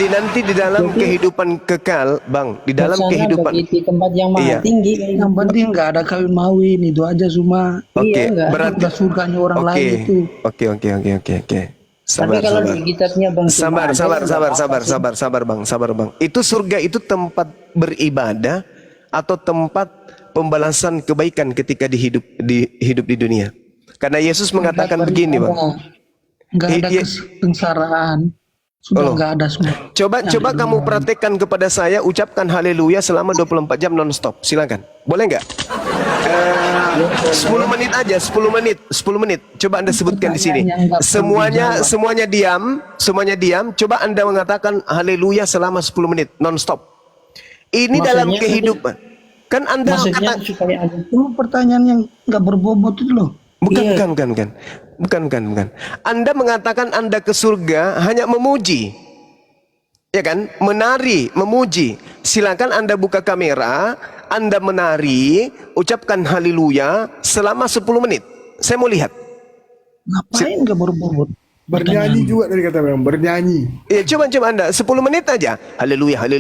nanti di dalam kehidupan kekal, Bang, di dalam Bersana kehidupan. bagi di tempat yang maha Iya. tinggi. Yang penting nggak ada kawin mawin, itu aja cuma. Oke, Iya, enggak. berarti Udah surganya orang oke. lain itu. Oke. Tapi kalau di kitabnya Bang cuma ada, Sabar, Bang. Itu surga itu tempat beribadah atau tempat pembalasan kebaikan ketika hidup di dunia. Karena Yesus mengatakan begini, Bang. Nggak ada Iya. kesengsaraan. Sudah nggak ada semua. Coba kamu praktekkan kepada saya, ucapkan haleluya selama 24 jam non-stop. Silakan. Boleh nggak? 10 menit aja, 10 menit. Coba Anda sebutkan di sini. Semuanya diam. Coba Anda mengatakan haleluya selama 10 menit non-stop. Ini Maksudnya dalam kehidupan. Kan Anda maksudnya kata supaya ada Itu pertanyaan yang nggak berbobot itu loh. bukan. Iya. Bukan. Anda mengatakan Anda ke surga hanya memuji. Ya kan? Menari, memuji. Silakan Anda buka kamera, Anda menari, ucapkan haleluya selama 10 menit. Saya mau lihat. Ngapain nggak berbobot? Bernyanyi juga tadi kata Bang, bernyanyi. Ya, coba Anda 10 menit aja. Haleluya. Halo.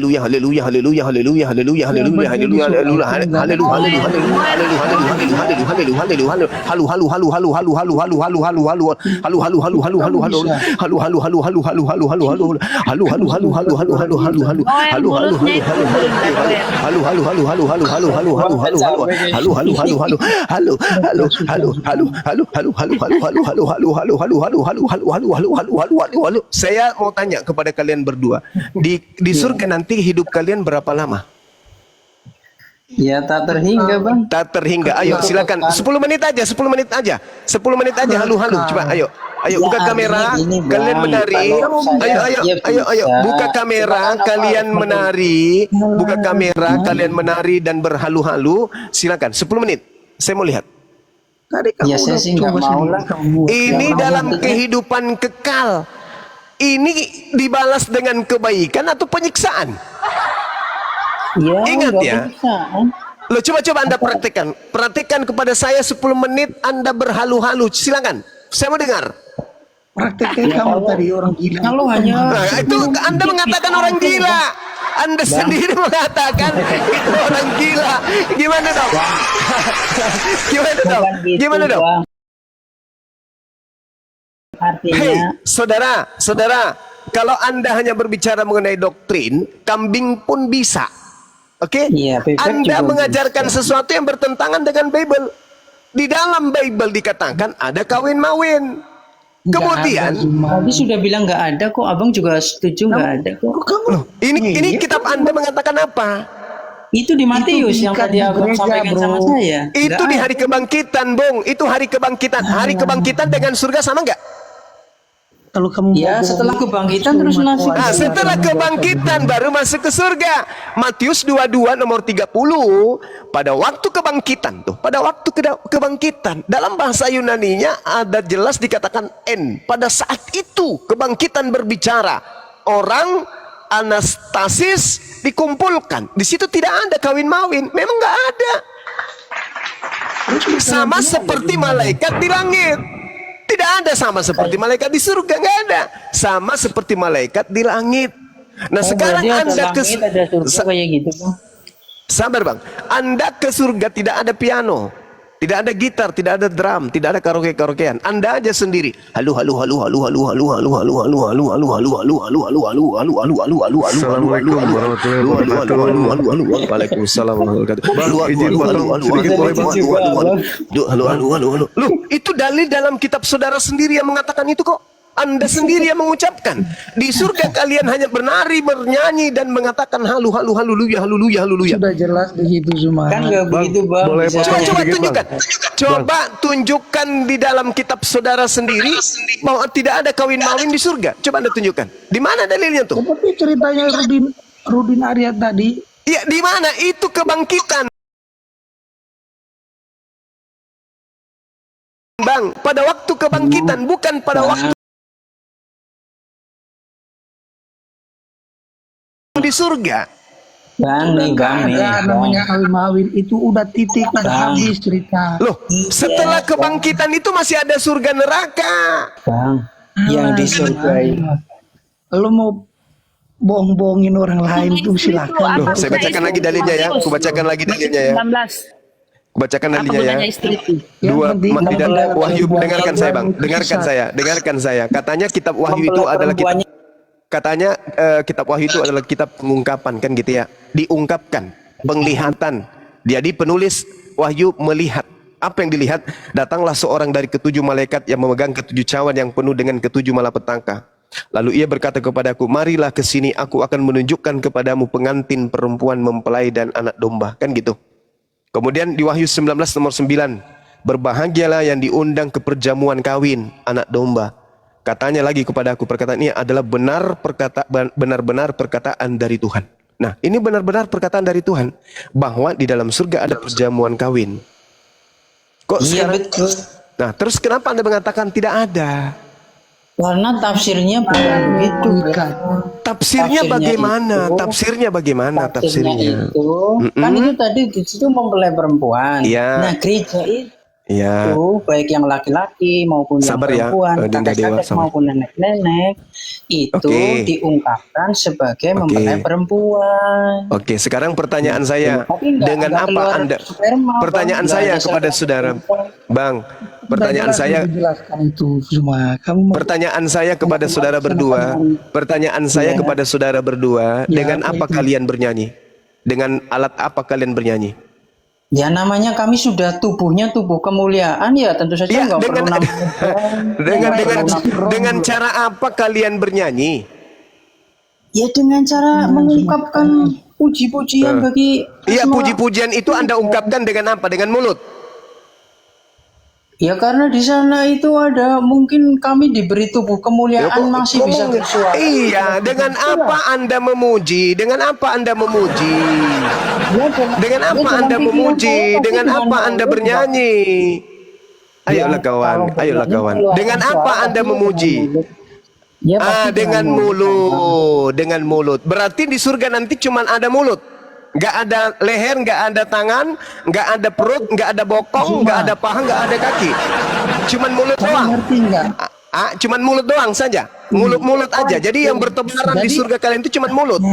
Saya mau tanya kepada kalian berdua. Di surga nanti hidup kalian berapa lama? ya tak terhingga Bang. Tak terhingga. Ayo silakan. 10 menit aja. 10 menit aja. Halu. Coba ayo. Ayo Ya, buka kamera, artinya gini, Bang. kalian menari. Kalau saya- Ayo. bisa. Buka kamera, Cuman kalian apa- menari. Buka kamera, kalian menari dan berhalu-halu. Silakan. 10 menit. Saya mau lihat. Tadi kamu Ya saya udah sih nggak coba mau sendiri, lah. kamu buat. Ini dalam kehidupan kekal. Ini dibalas dengan kebaikan atau penyiksaan? Ya, Ingat nggak ya. bisa, kan? Loh, coba Anda praktekkan. Praktekkan kepada saya 10 menit Anda berhalu-halu. Silakan. Saya mau dengar. Prakteknya kamu tadi orang gila. Kalau hanya Nah, itu Anda mengatakan orang gila. Anda sendiri mengatakan itu orang gila. Gimana dong? bukan gitu, Gimana dong? Bang. Artinya Hei, saudara, kalau Anda hanya berbicara mengenai doktrin, kambing pun bisa. Oke? Iya, bebek Anda juga mengajarkan sesuatu yang bertentangan dengan Bible. Di dalam Bible dikatakan ada kawin mawin. Kemudian, tadi sudah bilang nggak ada kok, Abang juga setuju nggak ada kok. loh, ini kitab Anda mengatakan apa? Itu di Matius yang diikat tadi di Abang gereja, sampaikan bro. sama saya. Itu Nggak di ada. hari kebangkitan, Bung. Itu hari kebangkitan. Hari kebangkitan dengan surga sama nggak? Kalau kamu Ya, setelah kebangkitan terus nasib. Nah, setelah kebangkitan baru masuk ke surga. Matius 22 nomor 30. Pada waktu kebangkitan tuh, pada waktu kebangkitan, dalam bahasa Yunaninya ada jelas dikatakan en. Pada saat itu kebangkitan berbicara, orang anastasis dikumpulkan. Di situ tidak ada kawin mawin, memang nggak ada. Sama seperti malaikat di langit. Tidak ada sama seperti malaikat di surga, nggak ada. Sama seperti malaikat di langit. Nah, sekarang Berarti ada Anda ke langit, ada surga kayak gitu, Bang. sabar Bang, Anda ke surga tidak ada piano, tidak ada gitar, tidak ada drum, tidak ada karaoke-karaokean. Anda aja sendiri. Halo halo halo halo halo halo halo halo halo halo halo halo halo halo halo halo halo halo halo halo. Assalamualaikum warahmatullahi wabarakatuh. Waalaikumsalam warahmatullahi Bang, izin potong sedikit boleh Bang? wabarakatuh. Loh, itu dalil dalam kitab saudara sendiri yang mengatakan itu kok. Anda sendiri yang mengucapkan. Di surga kalian hanya bernari, bernyanyi dan mengatakan halu halu haleluya haleluya haleluya. sudah jelas di situ semua. Kan nggak begitu, Bang. boleh Bisa potong Coba sedikit, Bang? tunjukkan. Coba tunjukkan di dalam kitab saudara sendiri bahwa tidak ada kawin mawin di surga. Coba Anda tunjukkan. Di mana dalilnya tuh? Seperti ceritanya Rudin Arya tadi. Ya, di mana itu kebangkitan? Bang, pada waktu kebangkitan, bukan pada waktu di surga. Bang, nih, Bang, nih, Ada Bang. namanya kawin-mawin itu udah titik, udah Bang. habis cerita. Loh, setelah kebangkitan itu masih ada surga neraka. Bang, yang di surga itu. Lo mau bohong-bohongin orang lain tuh silakan. Loh, saya bacakan lagi dalilnya ya. Aku bacakan lagi dalilnya ya. 19. Aku bacakan Apa dalilnya ya. gunanya istriku? Dua penting di dalam memperdalam Wahyu, perempuan dengarkan saya Bang, itu dengarkan bisa. saya, dengarkan saya. Katanya kitab Wahyu itu adalah kitab, katanya kitab Wahyu itu adalah kitab pengungkapan kan gitu ya, diungkapkan, penglihatan. Jadi penulis Wahyu melihat apa yang dilihat. Datanglah seorang dari ketujuh malaikat yang memegang ketujuh cawan yang penuh dengan ketujuh malapetaka. Lalu ia berkata kepadaku, marilah ke sini, aku akan menunjukkan kepadamu pengantin perempuan mempelai dan anak domba, kan gitu. Kemudian di Wahyu 19 nomor 9, berbahagialah yang diundang ke perjamuan kawin anak domba. Katanya lagi kepada aku, perkataan ini adalah benar-benar perkataan dari Tuhan. Nah, ini benar-benar perkataan dari Tuhan bahwa di dalam surga ada perjamuan kawin. Kok Iya, sekarang? betul. Nah, terus kenapa Anda mengatakan tidak ada? Karena tafsirnya bukan begitu. Bukan. Tafsirnya bagaimana? itu- Tafsirnya bagaimana? Tafsirnya Tafsirnya. itu kan itu tadi di situ mempelai perempuan. Iya. Nah, gereja itu Ya. baik yang laki-laki maupun yang Sabar ya, perempuan, Dinda Dewa, kakek-kakek sabar. maupun nenek-nenek itu Oke. diungkapkan sebagai Oke. mempelai perempuan. Oke, sekarang pertanyaan saya, Tapi dengan nggak apa keluar Anda? sperma, Bang. Pertanyaan Nggak saya ada kepada sperma. saudara, Bang. Pertanyaan Udah jelas saya, dijelaskan itu semua. Kamu mau pertanyaan saya kepada saudara berdua. Pertanyaan saya kepada saudara berdua. Ya, Dengan apa apa itu? kalian bernyanyi? Dengan alat apa kalian bernyanyi? Ya namanya kami sudah tubuhnya tubuh kemuliaan ya tentu saja Ya, nggak perlu dengan namanya. dengan cara apa kalian bernyanyi? Ya dengan cara mengungkapkan puji-pujian bagi Iya, semua. puji-pujian itu Anda ungkapkan dengan apa? Dengan mulut. Ya karena di sana itu ada mungkin kami diberi tubuh kemuliaan masih bisa bersuara. Iya, dengan apa Anda memuji? Dengan apa Anda memuji? Ya, dalam- Dengan ya, apa dalam Anda pikiran memuji? saya pasti Dengan apa Anda mulut, bernyanyi? Ayolah kawan, ayolah kawan. Dengan apa Anda memuji? Ya, pasti Dengan mulut, dengan mulut. Berarti di surga nanti cuma ada mulut. Nggak ada leher, nggak ada tangan, nggak ada perut, nggak ada bokong, nggak ada paha, nggak ada kaki. Cuman mulut kamu doang. ngerti nggak? Cuman mulut doang saja. Mulut-mulut aja. Jadi yang bertebaran di surga kalian itu cuman mulut.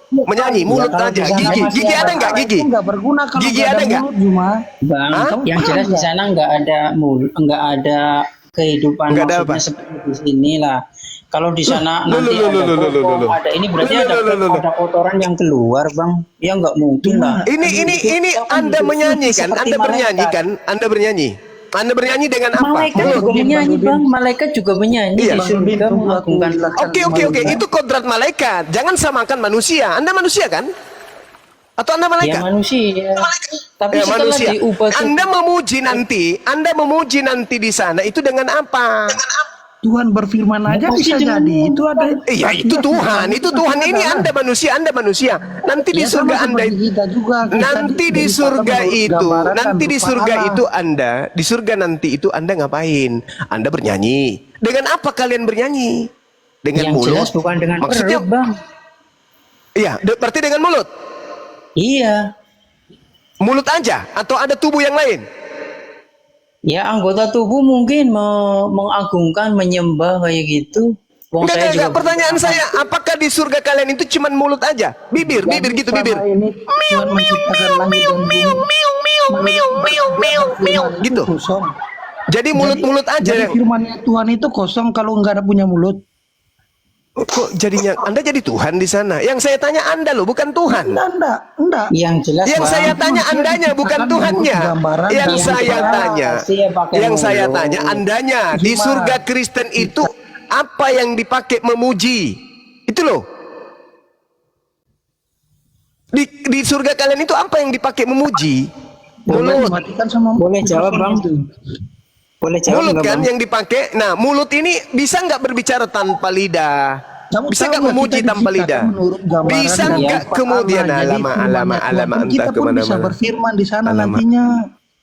Menyanyi, mulut kalau aja. di sana Gigi, masih gigi ada ada nggak gigi? Itu nggak berguna kalau Gigi nggak ada ada nggak? mulut cuma. Bang, Hah? yang jelas di sana nggak ada nggak ada kehidupan Nggak ada maksudnya apa? seperti di sini lah. Kalau di sana Loh, nanti loh, ada loh, loh, loh, bokong, loh. ada ini berarti Loh, ada loh, loh, loh. ada kotoran yang keluar, Bang. Ya nggak mungkin lah. Ini Anda menyanyi kan? Anda bernyanyi kan? Anda bernyanyi. Anda bernyanyi dengan apa? Malaikat Mulut. juga menyanyi, Bang. Malaikat juga menyanyi Iya. di surga mengagungkan. Oke. Itu kodrat malaikat. Jangan samakan manusia. Anda manusia kan? Atau Anda Ya malaikat? manusia. Tapi Ya, setelah manusia. diubah Anda memuji nanti di sana itu dengan apa? Tuhan berfirman aja Pasti bisa dengan jadi. Itu ada. Iya, itu Tuhan, itu Tuhan. Ini Anda manusia. Nanti di Ya, sama surga Anda seperti kita juga. Kita nanti di diciptakan surga menurut itu, gambaran dan nanti di rupa surga Allah. itu Anda, di surga nanti itu Anda ngapain? Anda bernyanyi. Dengan apa kalian bernyanyi? Dengan Yang mulut. jelas bukan dengan Maksudnya, perut, Bang. iya, berarti dengan mulut. Iya. Mulut aja atau ada tubuh yang lain? Ya anggota tubuh mungkin mengagungkan, menyembah kayak gitu. Wong saya juga Enggak. Pertanyaan saya, apakah di surga kalian itu cuman mulut aja? Bibir gitu, bibir. Selama ini Tuhan menciptakan langit dan bumi. Gitu. Kosong. Jadi mulut-mulut aja Jadi yang firmannya Tuhan itu kosong kalau nggak ada punya mulut. kok jadinya Anda jadi Tuhan di sana. Yang saya tanya Anda loh, bukan Tuhan. Enggak. yang jelas Yang Bang, saya tanya Andanya bukan Tuhannya. Yang Yang saya jelas tanya, pasti ya pakai yang saya mulut. tanya Andanya di surga Kristen itu apa yang dipakai memuji? Itu loh. Di surga kalian itu apa yang dipakai memuji? Mulut. Dimatikan sama boleh jawab Bang. Boleh jawab Mulut nggak, kan Bang? yang dipakai. Nah, mulut ini bisa nggak berbicara tanpa lidah? Kamu Bisa tahu nggak nggak memuji kita tanpa diciptakan lidah? menurut gambaran Bisa dan nggak rupa kemudian Allah. Jadi alama firmannya Tuhan, entah kita pun bisa kemana-mana. berfirman di sana Alamak. nantinya.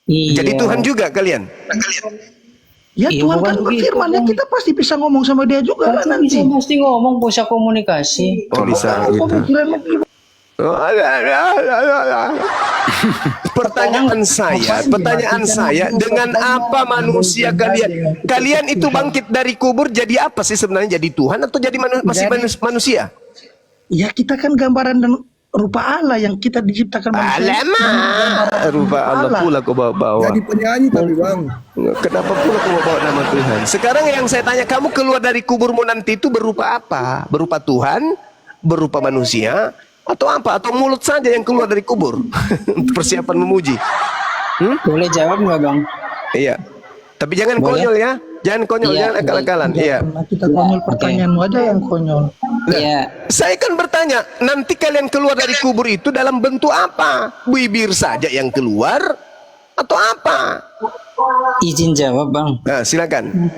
Iya. Jadi Tuhan juga kalian. Ya Iya, Tuhan bukan kan begitu, berfirman ya Bang. kita pasti bisa ngomong sama dia juga lah Kan bisa nanti. mesti ngomong, bisa komunikasi. Oh bisa gitu. Pemikiran lebih Pertanyaan saya, dengan apa manusia kalian? Kalian itu bangkit dari kubur jadi apa sih sebenarnya? Jadi Tuhan atau jadi masih manusia? Ya kita kan gambaran dan rupa Allah yang kita diciptakan manusia. Alamak, rupa Allah pula kau bawa-bawa. Jadi penyanyi tapi bang. Kenapa pula kau bawa nama Tuhan? Sekarang yang saya tanya, kamu keluar dari kuburmu nanti itu berupa apa? Berupa Tuhan? Berupa manusia? Atau apa? Atau mulut saja yang keluar dari kubur? Untuk persiapan memuji. Boleh jawab nggak Bang? Iya. Tapi jangan Boleh. konyol ya. Jangan konyol, Iya, jangan akal-akalan. Iya. Nah, kita konyol pertanyaanmu aja yang konyol. Iya. Saya kan bertanya, nanti kalian keluar dari kubur itu dalam bentuk apa? Bibir saja yang keluar atau apa? Izin jawab Bang. Nah, silakan.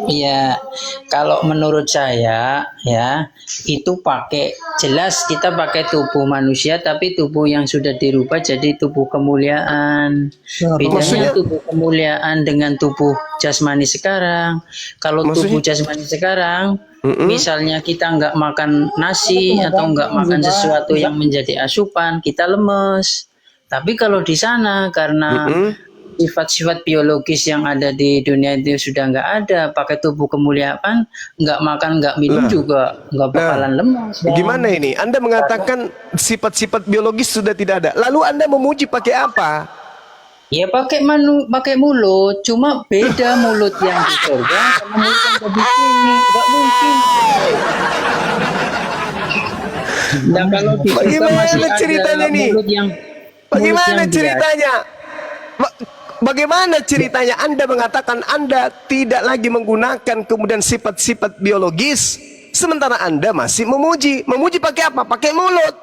Iya, kalau menurut saya ya itu pakai jelas kita pakai tubuh manusia tapi tubuh yang sudah dirubah jadi tubuh kemuliaan. Bedanya Maksudnya? tubuh kemuliaan dengan tubuh jasmani sekarang. Kalau tubuh jasmani sekarang, misalnya kita nggak makan nasi atau nggak makan sesuatu yang menjadi asupan, kita lemes. Tapi kalau di sana karena sifat-sifat biologis yang ada di dunia itu sudah nggak ada, pakai tubuh kemuliaan, nggak makan nggak minum juga nggak bakalan lemas. Bang. Gimana ini? Anda mengatakan sifat-sifat biologis sudah tidak ada. Lalu Anda memuji pakai apa? Ya pakai mulut, cuma beda mulut yang di surga sama mulut yang di sini, nggak mungkin. Nah kalau di surga Bagaimana masih ada ceritanya nih? mulut yang Bagaimana biasa. ceritanya? Bagaimana ceritanya Anda mengatakan Anda tidak lagi menggunakan kemudian sifat-sifat biologis, sementara Anda masih memuji? Memuji pakai apa? Pakai mulut.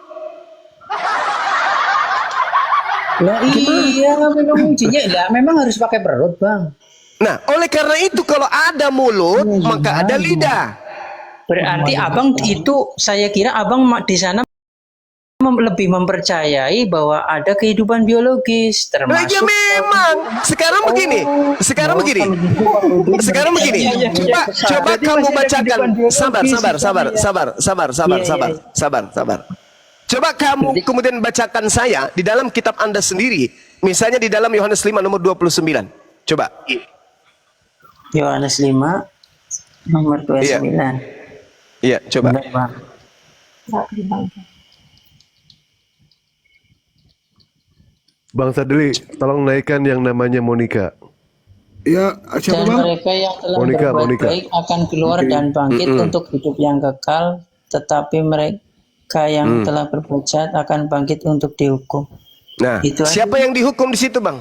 Lah iya, memang ujinya lah, memang harus pakai perut, Bang. Nah, oleh karena itu kalau ada mulut, maka ada lidah. Berarti Abang itu, saya kira Abang di sana lebih mempercayai bahwa ada kehidupan biologis, Nah, ya termasuk memang. Sekarang begini. Sekarang begini. Sekarang begini. Coba kamu bacakan. Sabar. Coba kamu kemudian bacakan saya di dalam kitab Anda sendiri. Misalnya di dalam Yohanes 5 nomor 29. Coba. Yohanes 5 nomor 29. Iya, coba. Benar, Bang. Bang Sadili, tolong naikkan yang namanya Monica. Ya, siapa Dan bang? mereka yang telah Monica, berbuat Monica. baik akan keluar dan bangkit untuk hidup yang kekal, tetapi mereka yang telah berbuat jahat akan bangkit untuk dihukum. Nah, Itu aja. siapa yang dihukum di situ, Bang?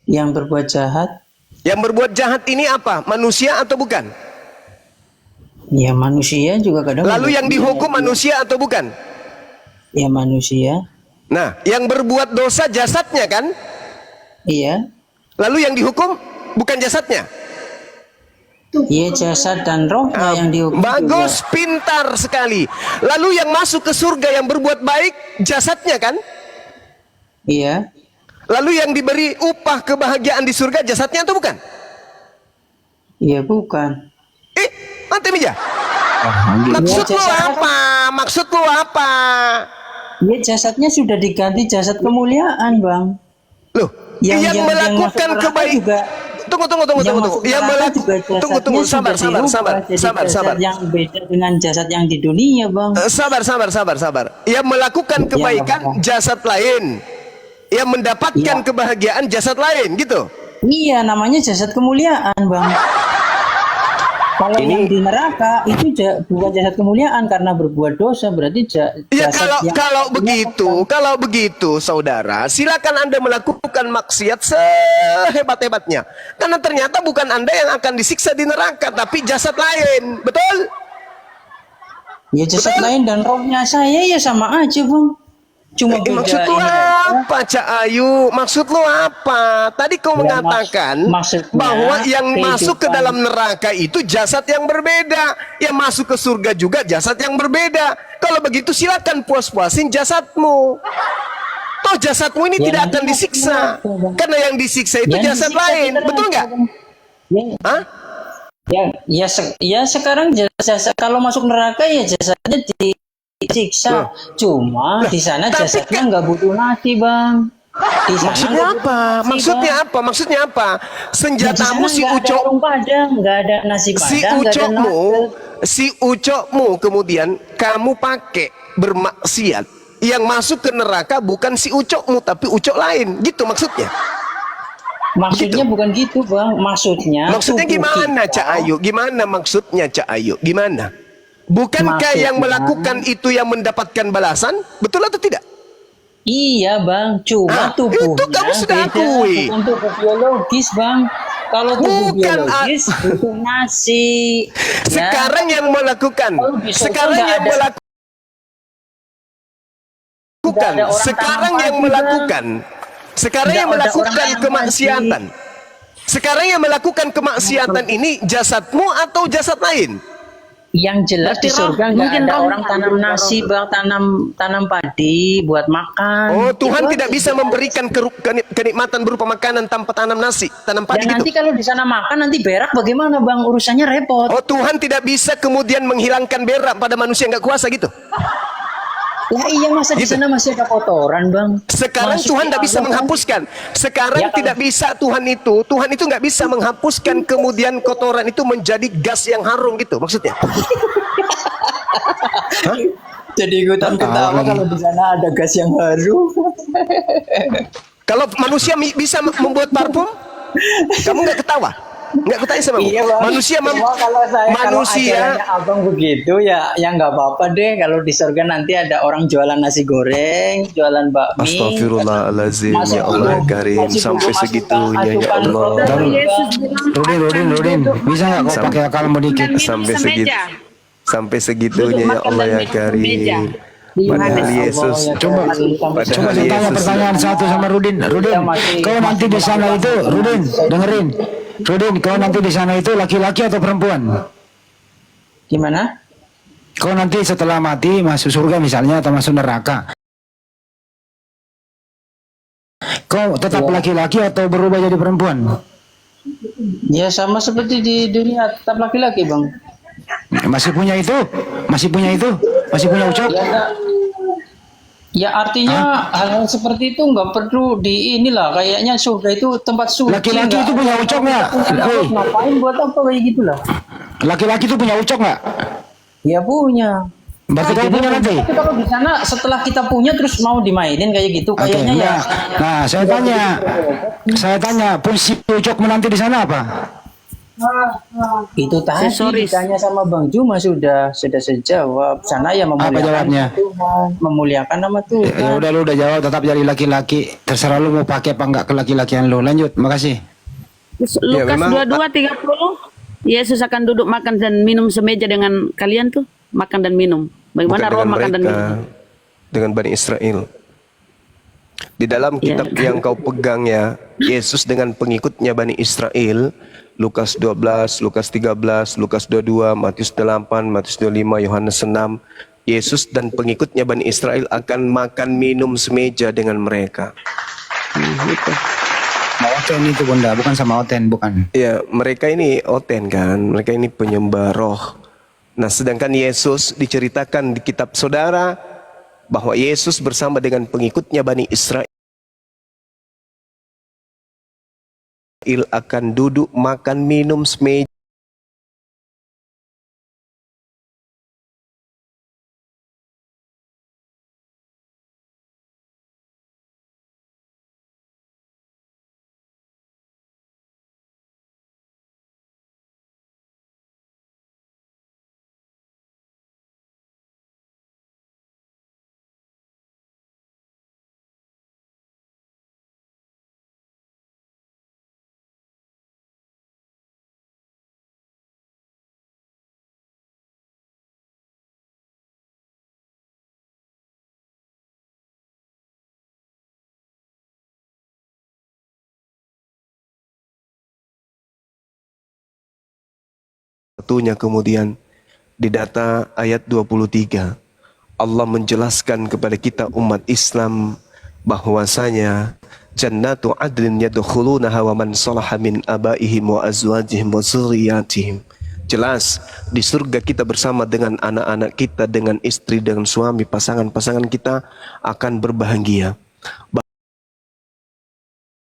Yang berbuat jahat, Yang berbuat jahat ini apa? Manusia atau bukan? ya manusia juga kadang. Lalu yang dihukum manusia atau bukan? Ya manusia, Nah, yang berbuat dosa jasadnya kan? iya. Lalu yang dihukum bukan jasadnya. Iya, jasad dan rohnya yang dihukum. Bagus, pintar sekali. Lalu yang masuk ke surga yang berbuat baik, jasadnya kan? Iya. Lalu yang diberi upah kebahagiaan di surga, jasadnya atau bukan? Iya, bukan. Mantap aja. Maksud lu apa? Maksud lu apa? Ya, jasadnya sudah diganti jasad kemuliaan, Bang. Loh, yang melakukan masuk neraka kebaikan. juga. Tunggu. masuk Yang neraka juga tunggu, jasadnya sudah sabar. dirubah jadi jasad yang beda dengan jasad yang di dunia, Bang. Sabar. Yang melakukan kebaikan jasad lain. Yang mendapatkan kebahagiaan jasad lain, gitu. Iya, namanya jasad kemuliaan, Bang. Kalau yang di neraka itu bukan jasad kemuliaan karena berbuat dosa, berarti Ya jasad kalau begitu saudara, silakan Anda melakukan maksiat sehebat-hebatnya. Karena ternyata bukan Anda yang akan disiksa di neraka, tapi jasad lain. Betul? Ya, jasad lain dan rohnya saya ya sama aja, Bang. Cuma beda maksud lu apa, Cak Ayu? Maksud lu apa? Tadi kau mengatakan bahwa yang masuk ke dalam neraka itu jasad yang berbeda, yang masuk ke surga juga jasad yang berbeda. Kalau begitu silakan puas-puasin jasadmu. Toh jasadmu ini tidak akan disiksa, karena yang disiksa itu jasad lain. Betul nggak? Hah? Ya sekarang jasad kalau masuk neraka ya jasadnya disiksa. Cuma di sana jasadnya nggak butuh nasi, Bang. Di sana Maksudnya apa? Senjatamu si Ucok, nggak ada nasi padang, si Ucokmu kemudian kamu pakai bermaksiat. Yang masuk ke neraka bukan si Ucokmu tapi Ucok lain, gitu maksudnya. Maksudnya bukan gitu, Bang. Maksudnya gimana, Cak Ayu? Gimana maksudnya, Cak Ayu? Gimana? Bukankah yang melakukan itu yang mendapatkan balasan? Betul atau tidak? Iya, Bang. Cuma tubuhnya itu kamu sudah akui. bukan tubuh biologis, Bang. Kalau tubuh biologis butuh nasi. Sekarang yang melakukan kemaksiatan. Sekarang yang melakukan kemaksiatan ini jasadmu atau jasad lain? Yang jelas di surga nggak ada orang tanam nasi, Bang, tanam padi buat makan. Oh, Tuhan tidak bisa memberikan kenikmatan berupa makanan tanpa tanam nasi, tanam padi gitu. Nanti kalau di sana makan nanti berak bagaimana, Bang? Urusannya repot. Oh, Tuhan tidak bisa kemudian menghilangkan berak pada manusia nggak kuasa gitu. Lah iya, masa di sana masih ada kotoran, Bang? Sekarang Tuhan tidak bisa menghapuskan. Sekarang tidak bisa Tuhan itu nggak bisa menghapuskan kemudian kotoran itu menjadi gas yang harum gitu maksudnya. Jadi ikutan ketawa kalau di sana ada gas yang harum. Kalau manusia bisa membuat parfum, kamu nggak ketawa? Nggak ketawa sama iya, Bang. Kalau abang begitu ya nggak apa-apa deh. Kalau di surga nanti ada orang jualan nasi goreng, jualan bakmi. Astagfirullahaladzim, ya Allah Karim, sampai segitunya ya Allah. Rudin, bisa nggak kau pakai akalmu dikit? Sampai segitunya ya Allah ya Karim. Padahal Yesus coba saya tanya pertanyaan satu sama Rudin, kau nanti di sana itu, dengerin, kau nanti di sana itu laki-laki atau perempuan? Gimana? Kau nanti setelah mati masuk surga misalnya atau masuk neraka, kau tetap laki-laki atau berubah jadi perempuan? Ya sama seperti di dunia, tetap laki-laki, Bang. Masih punya ucok? Ya artinya hal seperti itu nggak perlu di inilah, kayaknya surga itu tempat suci. Laki-laki itu punya ucok nggak? Ngapain buat apa kayak gitulah? Laki-laki itu punya ucok nggak? Ya punya. Berarti kau punya nanti? Tapi kalau di sana setelah kita punya terus mau dimainin kayak gitu, kayaknya ya. Nah, saya tanya, fungsi ucok menanti di sana apa? Itu tadi ditanya sama Bang Juma sudah sejawab. Sana ya memuliakan Tuhan, memuliakan nama Tuhan. Ya udah, lu udah jawab, tetap jadi laki-laki. Terserah lu mau pakai apa enggak ke laki-lakian lu. Lanjut, makasih. Lukas 22:30, Yesus akan duduk makan dan minum semeja dengan kalian tuh, makan dan minum. Bagaimana roh makan dan minum? Dengan Bani Israel. Di dalam kitab yang kau pegang ya, Yesus dengan pengikutnya Bani Israel Lukas 12, Lukas 13, Lukas 22, Matius 8, Matius 25, Yohanes 6. Yesus dan pengikutnya Bani Israel akan makan minum semeja dengan mereka. Gitu. Sama Oten itu bunda, bukan sama Oten, bukan. Ya, mereka ini oten kan, mereka ini penyembah roh. Nah, sedangkan Yesus diceritakan di kitab saudara bahwa Yesus bersama dengan pengikutnya Bani Israel akan duduk makan minum semeja. Satunya kemudian di data ayat 23 Allah menjelaskan kepada kita umat Islam bahwasanya jannatu adlin yadkhulunaha wa man salaha min abaihim wa azwajihim wa dzurriyyatihim. Jelas di surga kita bersama dengan anak-anak kita, dengan istri, dengan suami, pasangan-pasangan kita akan berbahagia.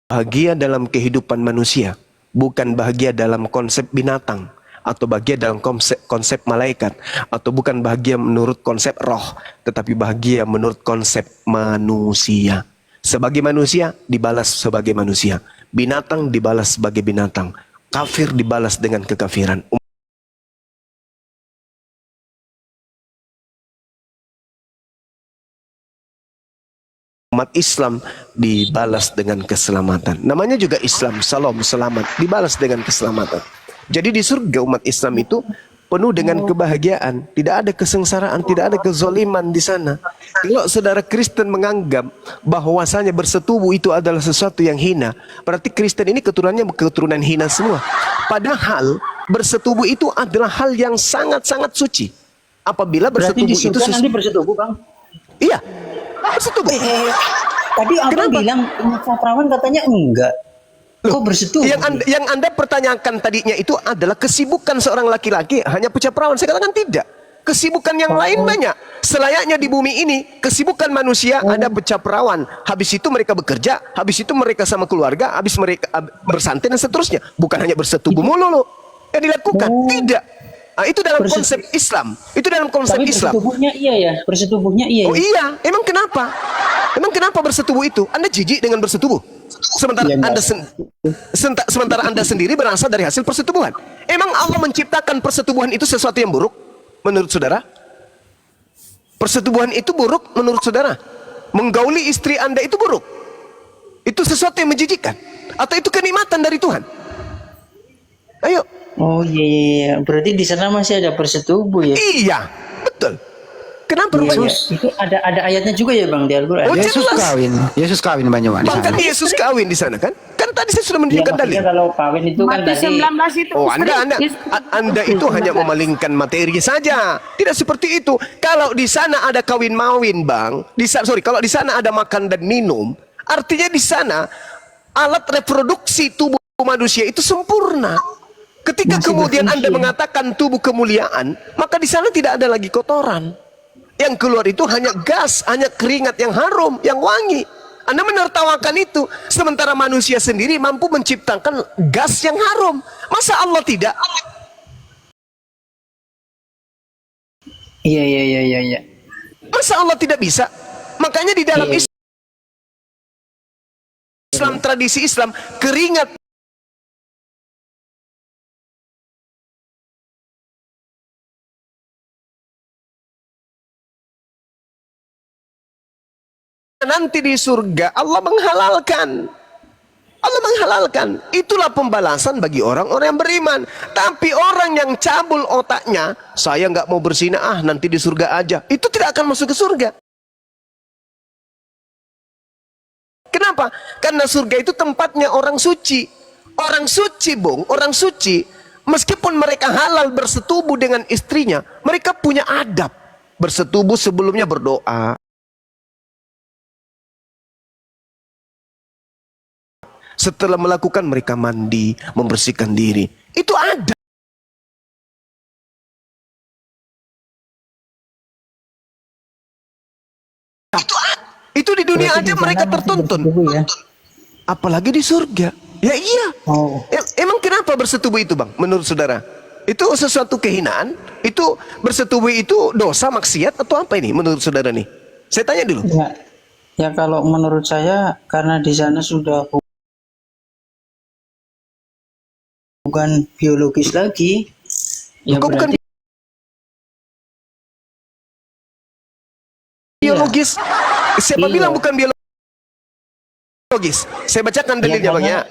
Bahagia dalam kehidupan manusia, bukan bahagia dalam konsep binatang, atau bahagia dalam konsep malaikat, atau bukan bahagia menurut konsep roh, tetapi bahagia menurut konsep manusia. Sebagai manusia dibalas sebagai manusia, binatang dibalas sebagai binatang, kafir dibalas dengan kekafiran. Umat Islam dibalas dengan keselamatan. Namanya juga Islam, salam, selamat, dibalas dengan keselamatan. Jadi di surga umat Islam itu penuh dengan kebahagiaan, tidak ada kesengsaraan, tidak ada kezaliman di sana. Kalau saudara Kristen menganggap bahwasanya bersetubuh itu adalah sesuatu yang hina, berarti Kristen ini keturunannya keturunan hina semua. Padahal bersetubuh itu adalah hal yang sangat-sangat suci. Apabila Berarti bersetubuh di surga itu nanti bersetubuh, Bang? iya, bersetubuh. Tadi abang bilang perawan katanya enggak. Kok bersetubuh? Yang anda pertanyakan tadinya itu adalah kesibukan seorang laki-laki hanya pecah perawan. Saya katakan tidak. Kesibukan yang lain banyak. Selayaknya di bumi ini, kesibukan manusia ada pecah perawan. Habis itu mereka bekerja, habis itu mereka sama keluarga, habis mereka bersantai dan seterusnya. Bukan hanya bersetubuh mulu yang dilakukan. Tidak. Nah, itu dalam konsep Islam. Itu dalam konsep Tapi Islam. bersetubuhnya iya ya, bersetubuhnya iya. Oh iya, emang kenapa? Emang kenapa bersetubuh itu? Anda jijik dengan bersetubuh? Sementara sementara Anda sendiri berasal dari hasil persetubuhan. Emang Allah menciptakan persetubuhan itu sesuatu yang buruk menurut saudara? Persetubuhan itu buruk menurut saudara? Menggauli istri Anda itu buruk? Itu sesuatu yang menjijikkan? Atau itu kenikmatan dari Tuhan? Ayo. Oh iya, berarti di sana masih ada persetubuh ya? Iya, betul. Kenapa rupanya? Itu ada ayatnya juga ya Bang di Al-Quran? Oh, Yesus kawin banyak di bahkan sana. Yesus kawin di sana kan? Kan tadi saya sudah menunjukkan dalil. Kalau kawin itu kan Matius tadi 19 itu. Oh, Anda itu hanya memalingkan materi saja. Tidak seperti itu. Kalau di sana ada kawin mawin, Bang. Kalau di sana ada makan dan minum, artinya di sana alat reproduksi tubuh manusia itu sempurna. Ketika kemudian Anda mengatakan tubuh kemuliaan, maka di sana tidak ada lagi kotoran. Yang keluar itu hanya gas, hanya keringat yang harum, yang wangi. Anda menertawakan itu, sementara manusia sendiri mampu menciptakan gas yang harum. Masa Allah tidak? Iya. Masa Allah tidak bisa? Makanya di dalam Islam, tradisi Islam, keringat nanti di surga Allah menghalalkan. Allah menghalalkan. Itulah pembalasan bagi orang-orang yang beriman. Tapi orang yang cabul otaknya, saya nggak mau berzina, nanti di surga aja, itu tidak akan masuk ke surga. Kenapa? Karena surga itu tempatnya orang suci. Orang suci, Bung, orang suci, meskipun mereka halal bersetubuh dengan istrinya, mereka punya adab. Bersetubuh sebelumnya berdoa. Setelah melakukan mereka mandi, membersihkan diri. Itu ada. Itu di dunia aja mereka tertuntun. Ya? Apalagi di surga. Ya iya. Oh. Emang kenapa bersetubuh itu, Bang? Menurut saudara? Itu sesuatu kehinaan? Itu bersetubuh itu dosa, maksiat atau apa ini menurut saudara nih? Saya tanya dulu. Ya kalau menurut saya karena di sana sudah bukan biologis lagi. Ya Kok bukan berarti biologis? Siapa Iya. bilang bukan biologis? Saya bacakan dalilnya, Bang, ya.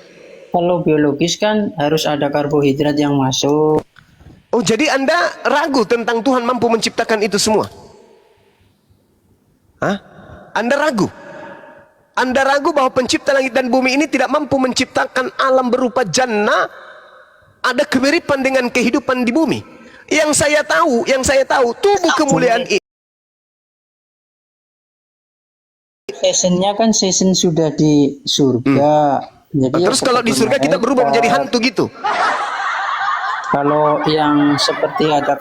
kalau biologis kan harus ada karbohidrat yang masuk. Oh, jadi Anda ragu tentang Tuhan mampu menciptakan itu semua? Hah? Anda ragu? Anda ragu bahwa pencipta langit dan bumi ini tidak mampu menciptakan alam berupa jannah, ada kemiripan dengan kehidupan di bumi? Yang saya tahu, tubuh kemuliaan ini. Seasonnya kan season sudah di surga. Jadi ya Terus kalau di surga kita berubah menjadi hantu gitu? Kalau yang seperti ada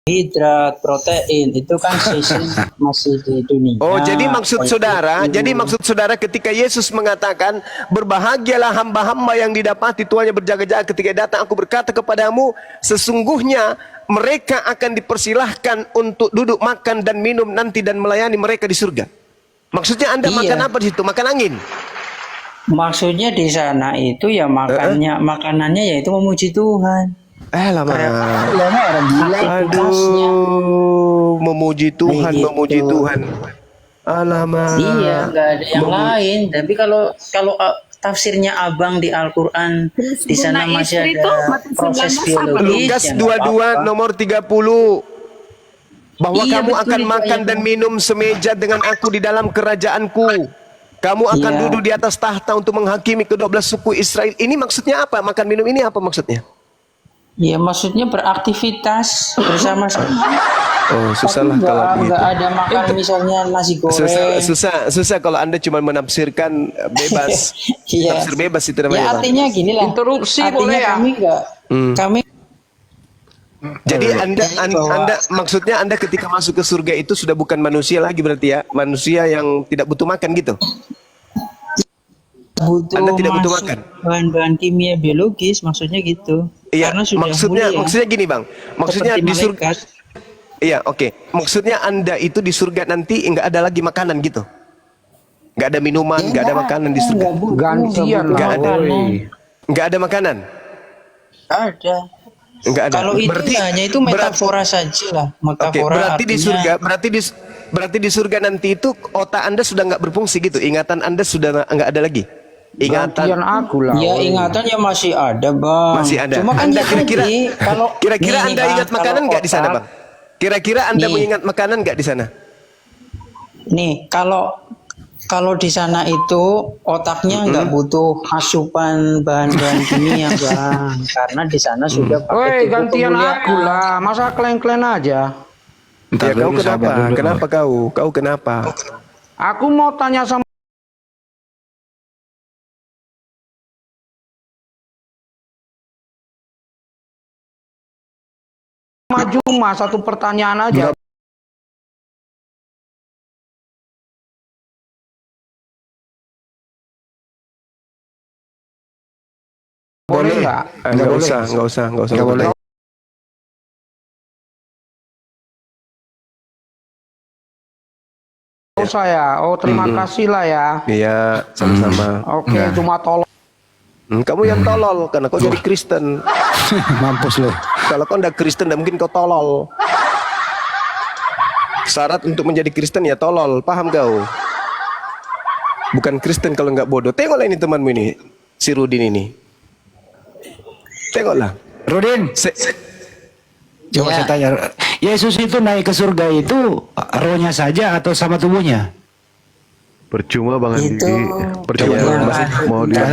karbohidrat protein itu kan season masih di dunia. Oh, jadi maksud saudara ketika Yesus mengatakan berbahagialah hamba-hamba yang didapati tuannya berjaga-jaga ketika datang, aku berkata kepadamu sesungguhnya mereka akan dipersilahkan untuk duduk makan dan minum nanti dan melayani mereka di surga. Maksudnya Anda Iya. makan apa di situ? Makan angin? Maksudnya di sana itu ya makanannya yaitu memuji Tuhan. Lama. Lama orang gila aktivitasnya. Aduh, memuji Tuhan, Begitu. memuji Tuhan. Alamak. Iya, nggak ada yang lain. Tapi kalau tafsirnya abang di Al-Quran di sana Guna masih istri ada tuh mati proses surganya sama. biologis. Lukas ya nggak 22 apa-apa. nomor 30 bahwa Iya, kamu betul akan itu makan ayatnya. dan minum semeja dengan aku di dalam kerajaanku. Kamu akan Iya. duduk di atas tahta untuk menghakimi ke-12 suku Israel. Ini maksudnya apa? Makan minum ini apa maksudnya? Ya maksudnya beraktivitas bersama-sama. Oh, susah lah Tapi kalau begitu. nggak ada makan misalnya nasi goreng. Susah kalau Anda cuma menafsirkan bebas. Iya. Tafsir bebas itu Ya namanya, Bang. artinya gini lah. Interupsi artinya boleh ya? kami nggak. Kami Jadi anda maksudnya Anda ketika masuk ke surga itu sudah bukan manusia lagi berarti ya, manusia yang tidak butuh makan gitu. butuh Anda tidak butuh masuk makan. bahan-bahan kimia biologis, maksudnya gitu. Iya, Karena sudah mulia. maksudnya gini, Bang. Maksudnya Seperti di surga. malaikat. Iya, oke. Maksudnya Anda itu di surga nanti nggak ada lagi makanan gitu. Nggak ada minuman, nggak ada makanan di surga. Gantian Nggak ada. Nggak ada makanan. Ada. Nggak ada. Kalau itu hanya itu metafora saja lah. Oke, Metafora berarti di artinya- surga, berarti di surga nanti itu otak Anda sudah nggak berfungsi gitu, ingatan Anda sudah nggak ada lagi. Ingatan. Ya ingatannya masih ada, Bang. Masih ada. Cuma kan Anda ya kira-kira tadi, kalau kira-kira nih, Anda Bang, ingat makanan kalau nggak di sana, otak- Bang? Kira-kira Anda Nih. mengingat makanan nggak di sana? Nih, kalau di sana itu otaknya nggak butuh asupan bahan-bahan kimia, Bang. Karena di sana sudah pakai tubuh kemuliaan. masa klen-klen aja. Ya, kau kenapa? Kenapa kau? Kau kenapa? Aku mau tanya sama Juma satu pertanyaan aja. Boleh nggak? Nggak usah, nggak usah. Nggak boleh. Oh saya, oh terima kasih lah ya. Iya, sama-sama. Oke, cuma tolong. Kamu yang tolol karena kau jadi Kristen. Mampus lu. Kalau kau ndak Kristen, ndak mungkin kau tolol. Syarat untuk menjadi Kristen ya tolol, paham kau? Bukan Kristen kalau nggak bodoh. Tengoklah ini temanmu ini, si Rudin ini. Tengoklah. Rudin, Se- coba Ya. saya tanya. Yesus itu naik ke surga itu rohnya saja atau sama tubuhnya? Percuma Bang Andi. Itu Percuma Iya, Bang. maksud- Mau dia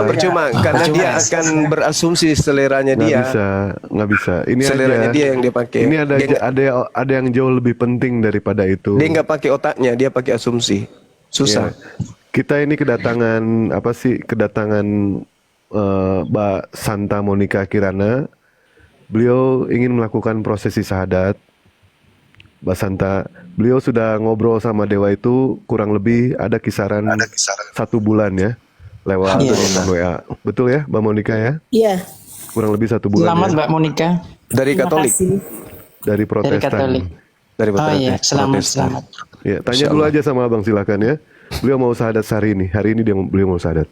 percuma karena dia akan berasumsi seleranya nggak dia. bisa, nggak bisa. Ini Seleranya aja. dia yang dia pakai. Ini ada Dia ada yang jauh lebih penting daripada itu. Dia nggak pakai otaknya, dia pakai asumsi. Susah. Ya. Kita ini kedatangan apa sih? Kedatangan Mbak Santa Monica Kirana. Beliau ingin melakukan prosesi syahadat. Mbak Santa, beliau sudah ngobrol sama dewa itu kurang lebih ada kisaran 1 bulan ya, lewat WA. Betul ya, Mbak Monica ya? Iya. Kurang lebih 1 bulan. Selamat Ya? Mbak Monica. Dari Terima Katolik. kasih. Dari Protestan. Katolik. Dari Oh iya, selamat Protestan. selamat. Ya, tanya dulu aja sama Abang silakan ya. Beliau mau syahadat hari ini. Hari ini beliau mau syahadat.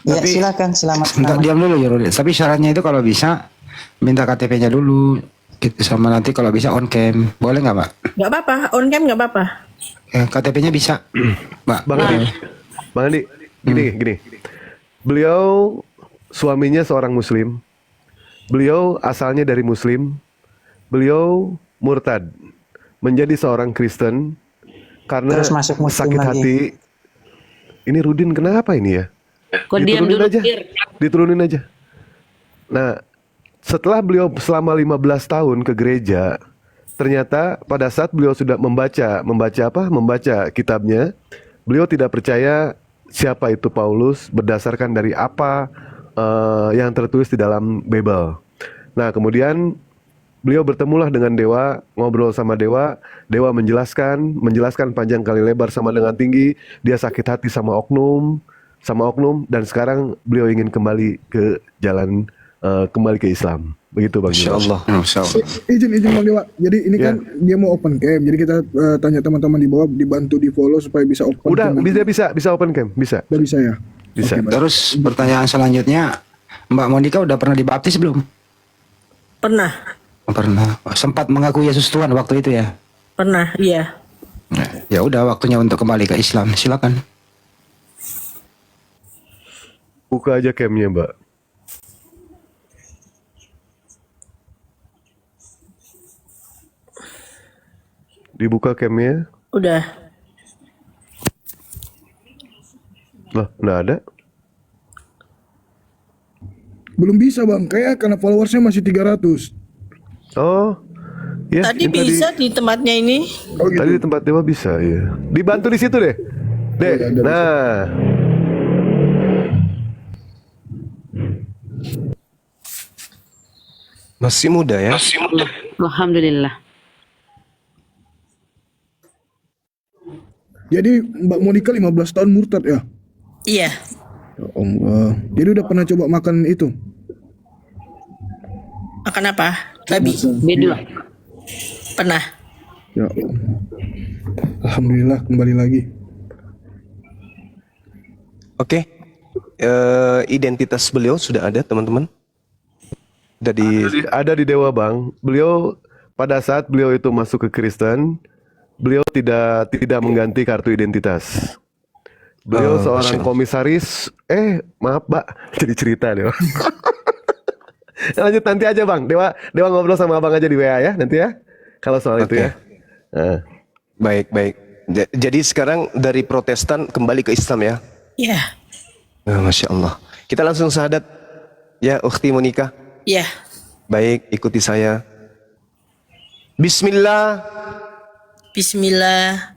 Ya silakan selamat. Bentar, diam dulu ya Rudin. Tapi syaratnya itu kalau bisa minta KTP-nya dulu. Gitu, sama nanti kalau bisa on cam. Boleh nggak, Mbak? Nggak apa-apa, on cam nggak apa-apa. KTP-nya bisa, Mbak. Bang Andi, gini. Beliau suaminya seorang Muslim. Beliau asalnya dari Muslim. Beliau murtad menjadi seorang Kristen karena Terus masuk Muslim sakit lagi. hati. Ini Rudin kenapa ini ya? Kau diam Diturunin dulu, aja. Kir. Diturunin aja. Nah, setelah beliau selama 15 tahun ke gereja, ternyata pada saat beliau sudah membaca kitabnya, beliau tidak percaya siapa itu Paulus berdasarkan dari apa yang tertulis di dalam Bible. Nah, kemudian beliau bertemulah dengan dewa, ngobrol sama dewa, dewa menjelaskan panjang kali lebar sama dengan tinggi, dia sakit hati sama oknum, dan sekarang beliau ingin kembali ke jalan, kembali ke Islam. Begitu Bang. Insyaallah. Izin Bang Dewa. Jadi ini Ya. kan dia mau open cam. Jadi kita tanya teman-teman di bawah dibantu di follow supaya bisa open Udah cam. bisa open cam, bisa. Udah bisa ya. Bisa. Oke, baik. Terus pertanyaan selanjutnya, Mbak Monica udah pernah dibaptis belum? Pernah, Pernah. Sempat mengaku Yesus Tuhan waktu itu ya? pernah, iya. Ya udah waktunya untuk kembali ke Islam. Silakan. Buka aja camnya Mbak. Dibuka camnya. Udah. Lah, nggak ada. Belum bisa Bang. Kayak karena followersnya masih 300. Oh, ya. Tadi ini bisa di tempatnya ini. Oh gitu. Tadi di tempat dewa bisa, ya. Dibantu di situ deh. Dek. Udah, Nah, Masih muda ya. Alhamdulillah. Jadi Mbak Monica 15 tahun murtad ya? Iya. Ya Allah. Jadi udah pernah coba makan itu? Makan apa? Babi. Beda. Pernah. Ya Allah. Alhamdulillah kembali lagi. Oke. Identitas beliau sudah ada, teman-teman. ada di dewa Bang. Beliau pada saat beliau itu masuk ke Kristen, beliau tidak mengganti kartu identitas. Beliau seorang komisaris. Maaf, Mbak. Jadi cerita deh. Bang. Lanjut nanti aja Bang. Dewa ngobrol sama Abang aja di WA ya nanti ya. Kalau soal itu Oke. ya. Nah. Baik. Jadi sekarang dari Protestan kembali ke Islam ya. Iya. Masya Allah. Kita langsung syahadat. Ya, Ukhti Monica. Iya. Baik, ikuti saya. Bismillah Bismillah.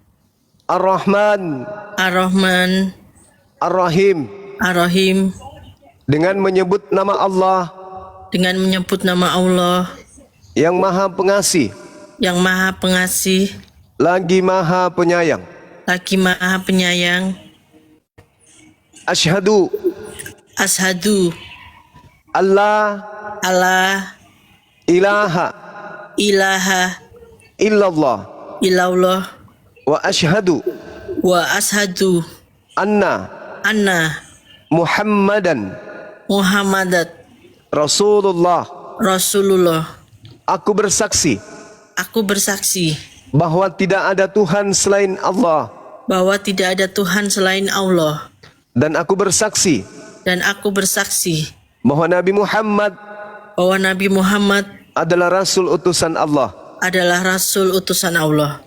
ar-Rahman Ar-Rahman. ar-Rahim. Ar-Rahim. Dengan menyebut nama Allah Dengan menyebut nama Allah yang Maha Pengasih, yang Maha Pengasih, lagi Maha Penyayang. lagi Maha Penyayang. Asyhadu Ashadu Allah Allah ilaha ilaha illallah illallah wa asyhadu wa ashadu anna anna Muhammadan Muhammadat Rasulullah. Rasulullah. Aku bersaksi Aku bersaksi bahwa tidak ada Tuhan selain Allah, bahwa tidak ada Tuhan selain Allah, dan aku bersaksi dan aku bersaksi bahwa Nabi Muhammad bahwa Nabi Muhammad adalah rasul utusan Allah. adalah rasul utusan Allah.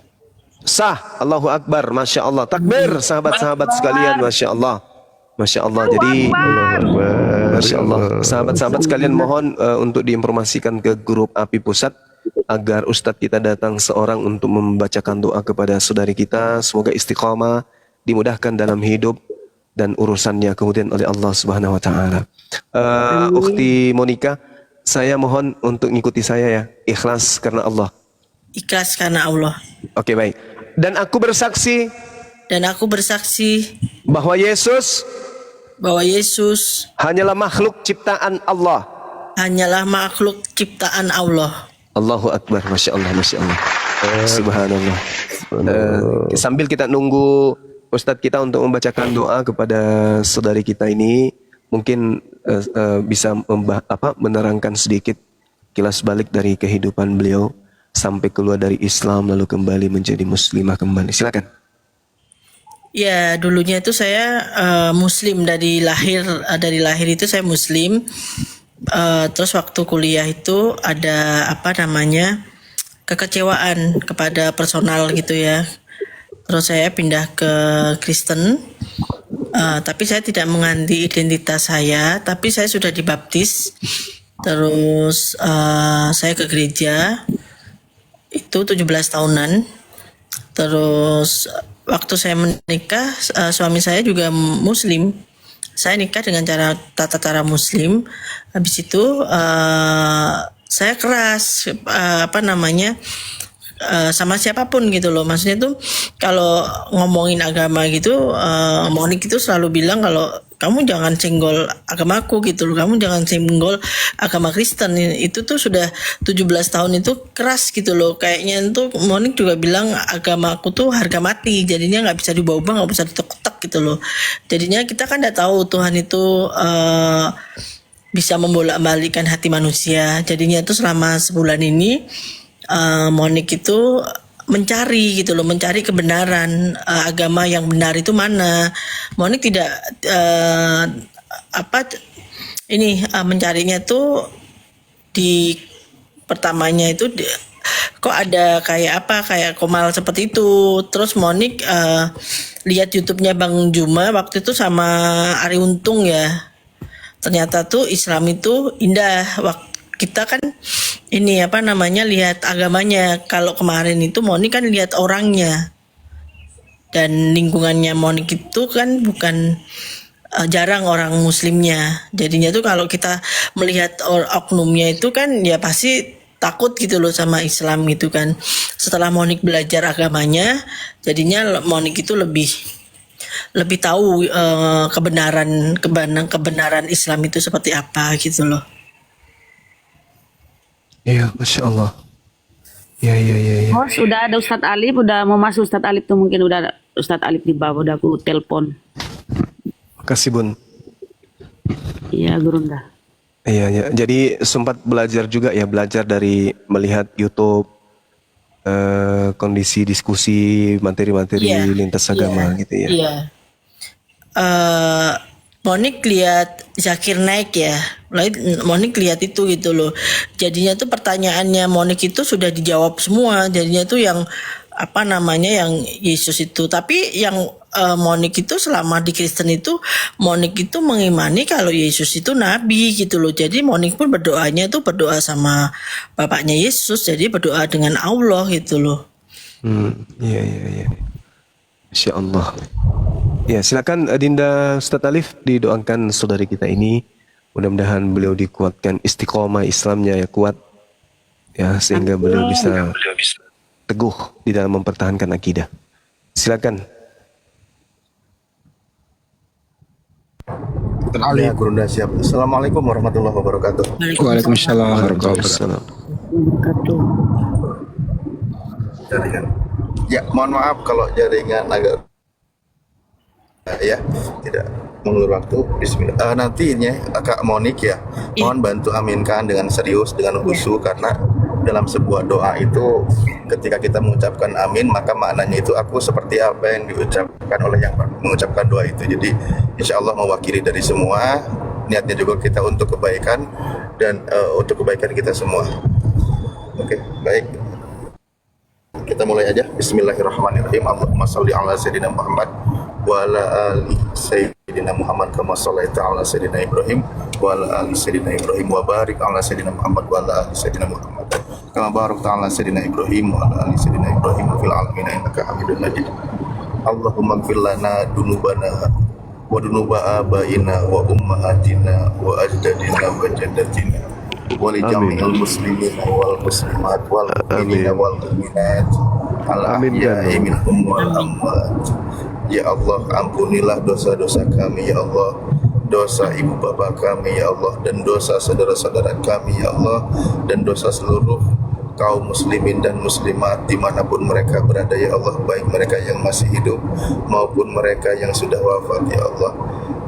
Sah. Allahu Akbar. Masya Allah. Takbir sahabat-sahabat sekalian. Masya Allah. Masya Allah. Jadi Masya Allah. Sahabat-sahabat sekalian mohon untuk diinformasikan ke grup API Pusat agar Ustadz kita datang seorang untuk membacakan doa kepada saudari kita. Semoga istiqamah, dimudahkan dalam hidup dan urusannya kemudian oleh Allah Subhanahu wa taala. Ukhti Monica, saya mohon untuk ngikuti saya ya. Ikhlas karena Allah. Ikhlas karena Allah. Oke, baik. Dan aku bersaksi bahwa Yesus hanyalah makhluk ciptaan Allah. Allahu Akbar. Masya Allah, Masya Allah. Subhanallah. Sambil kita nunggu Ustadz kita untuk membacakan doa kepada saudari kita ini, mungkin bisa menerangkan sedikit kilas balik dari kehidupan beliau sampai keluar dari Islam lalu kembali menjadi muslimah kembali. Silakan. Ya, dulunya itu saya Muslim dari lahir itu saya Muslim. Terus waktu kuliah itu ada kekecewaan kepada personal gitu ya. Terus saya pindah ke Kristen. Tapi saya tidak mengganti identitas saya, tapi saya sudah dibaptis. Terus saya ke gereja itu 17 tahunan. Terus waktu saya menikah, suami saya juga Muslim. Saya nikah dengan tata cara Muslim. Habis itu saya keras sama siapapun gitu loh. Maksudnya tuh kalau ngomongin agama gitu, Monik itu selalu bilang kalau kamu jangan senggol agamaku gitu loh. Kamu jangan senggol agama Kristen. Itu tuh sudah 17 tahun itu keras gitu loh. Kayaknya tuh Monik juga bilang agamaku tuh harga mati. Jadinya nggak bisa diubah-ubah, nggak bisa ditek-tek gitu loh. Jadinya kita kan udah tahu Tuhan itu bisa membolak-balikkan hati manusia. Jadinya tuh selama sebulan ini Monik itu mencari kebenaran, agama yang benar itu mana. Monik tidak mencarinya tuh di pertamanya itu kok ada kayak Komal seperti itu. Terus Monik lihat YouTube-nya Bang Juma waktu itu sama Ari Untung ya. Ternyata tuh Islam itu indah. Kita kan lihat agamanya. Kalau kemarin itu Monik kan lihat orangnya. Dan lingkungannya Monik itu kan bukan jarang orang muslimnya. Jadinya tuh kalau kita melihat oknumnya itu kan ya pasti takut gitu loh sama Islam gitu kan. Setelah Monik belajar agamanya, jadinya Monik itu lebih tahu kebenaran Islam itu seperti apa gitu loh. Iya, Masya Allah. Iya. Oh, sudah ada Ustadz Alif, udah mau masuk Ustadz Alif tuh, mungkin udah ada Ustadz Alif di bawah, udah aku telepon. Makasih Bun. Iya, Gurunda. Iya. Jadi sempat belajar juga ya, belajar dari melihat YouTube, kondisi diskusi, materi-materi lintas agama gitu ya. Iya. Monik lihat Zakir naik ya, Monik lihat itu gitu loh. Jadinya tuh pertanyaannya Monik itu sudah dijawab semua. Jadinya tuh yang yang Yesus itu. Tapi yang Monik itu selama di Kristen itu, Monik itu mengimani kalau Yesus itu nabi gitu loh. Jadi Monik pun berdoanya tuh berdoa sama bapaknya Yesus. Jadi berdoa dengan Allah gitu loh. Iya. Masya Allah. Ya, silakan Dinda Ustadz Alif didoakan saudari kita ini. Mudah-mudahan beliau dikuatkan istiqomah Islamnya ya kuat. Ya, sehingga beliau bisa teguh di dalam mempertahankan akidah. Silakan. Ya, Gurunda siap. Assalamualaikum warahmatullahi wabarakatuh. Waalaikumsalam warahmatullahi wabarakatuh. Jaringan. Ya, mohon maaf kalau jaringan agak tidak mengulur waktu. Bismillah. Nantinya Kak Monik ya, mohon bantu aminkan dengan serius, dengan khusyuk, karena dalam sebuah doa itu ketika kita mengucapkan amin, maka maknanya itu aku seperti apa yang diucapkan oleh yang mengucapkan doa itu. Jadi insya Allah mewakili dari semua, niatnya juga kita untuk kebaikan dan untuk kebaikan kita semua. Oke, baik. Kita mulai aja. Bismillahirrahmanirrahim. Allahumma shalli ala sayyidina Muhammad wa ala ali sayyidina Muhammad kama shallaita ala sayyidina Ibrahim wa ala ali sayyidina Ibrahim wa barik ala sayyidina Muhammad wa ala ali sayyidina Muhammad kama barakta ala sayyidina Ibrahim wa ala ali sayyidina Ibrahim fil alamin innaka Hamidum Majid. Allahumma ighfir lana dunubana wa dunuba abaina wa ummahatina wa ajdadina wa jaddatina wa li jami'il muslimina wal muslimat wal mu'minina wal mu'minat al ahya'i minhum wal amwat. Ya Allah, ampunilah dosa-dosa kami ya Allah, dosa ibu bapa kami ya Allah, dan dosa saudara-saudara kami ya Allah, dan dosa seluruh kaum muslimin dan muslimat dimanapun mereka berada ya Allah, baik mereka yang masih hidup maupun mereka yang sudah wafat ya Allah.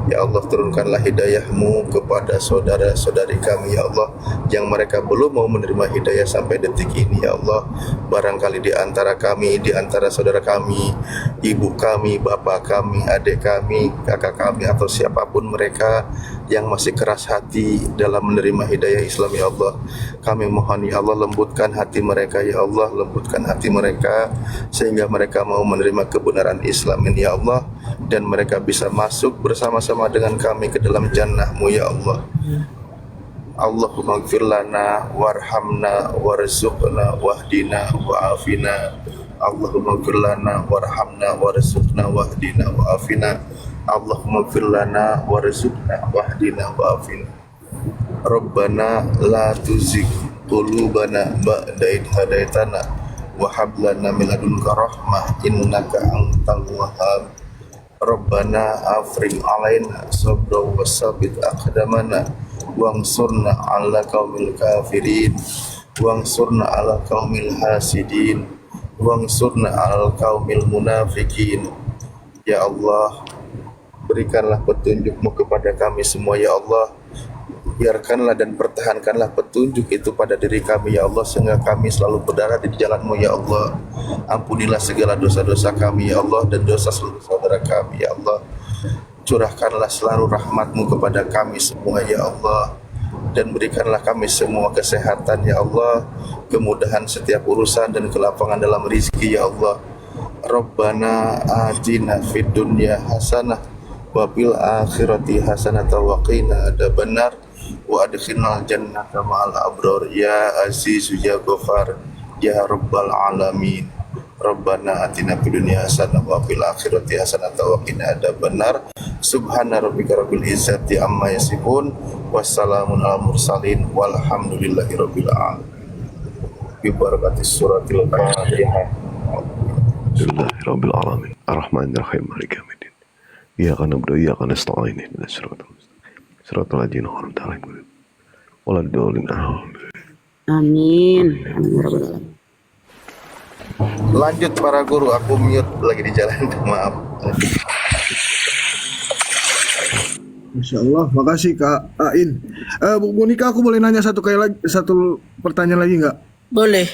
Ya Allah, turunkanlah hidayah-Mu kepada saudara-saudari kami ya Allah, yang mereka belum mau menerima hidayah sampai detik ini ya Allah. Barangkali di antara kami, di antara saudara kami, ibu kami, bapak kami, adik kami, kakak kami, atau siapapun mereka yang masih keras hati dalam menerima hidayah Islam ya Allah, kami mohon ya Allah, lembutkan hati mereka ya Allah, lembutkan hati mereka sehingga mereka mau menerima kebenaran Islam ini ya Allah, dan mereka bisa masuk bersama-sama dengan kami ke dalam jannah-Mu ya Allah. Allahumma ighfir lana warhamna warzuqna wahdina wa'afina. Allahumma ighfir lana warhamna warzuqna wahdina wa'afina. Allahumma ighfir lana warzuqna wahdina wa'afina. Rabbana la tuzigh qulubana ba'da idh hadaitana wa hab lana min ladunka rahmah innaka antal wahhab. Rabbana afrigh alaina sabra wa sabit aqdamana wansurna ala qaumil kafirin wansurna ala qaumil hasidin wansurna ala qaumil munafikin. Ya Allah, berikanlah petunjuk-Mu kepada kami semua ya Allah. Biarkanlah dan pertahankanlah petunjuk itu pada diri kami ya Allah, sehingga kami selalu berada di jalan-Mu ya Allah. Ampunilah segala dosa-dosa kami ya Allah, dan dosa seluruh saudara kami ya Allah. Curahkanlah selalu rahmat-Mu kepada kami semua ya Allah, dan berikanlah kami semua kesehatan ya Allah, kemudahan setiap urusan dan kelapangan dalam rizki ya Allah. Rabbana atina fid dunya hasanah wa fil akhirati hasanah wa qina adzabannar wa adkhilnal jannata ma'al abrar ya aziz ya ghafar ya rabbal alamin. Rabbana atina fid dunya hasanah wa fil akhirati hasanah wa qina adzabannar. Subhana rabbika rabbil izzati amma yasifun wassalamun alal mursalin walhamdulillahi rabbil alamin. Bi barakatis suratil Fatihah. Alhamdulillahirabbil alamin. Arrahmanirrahim. Maliki yaumiddin. Iyyaka na'budu wa iyyaka nasta'in. Ihdinas siratal mustaqim. Siratal ladzina an'amta 'alaihim. Waladdallin. Amin. Amin. Lanjut para guru, aku mute lagi di jalan, maaf. Masya Allah, makasih Kak Ain. Bu Monika, aku boleh nanya satu pertanyaan lagi nggak? Boleh.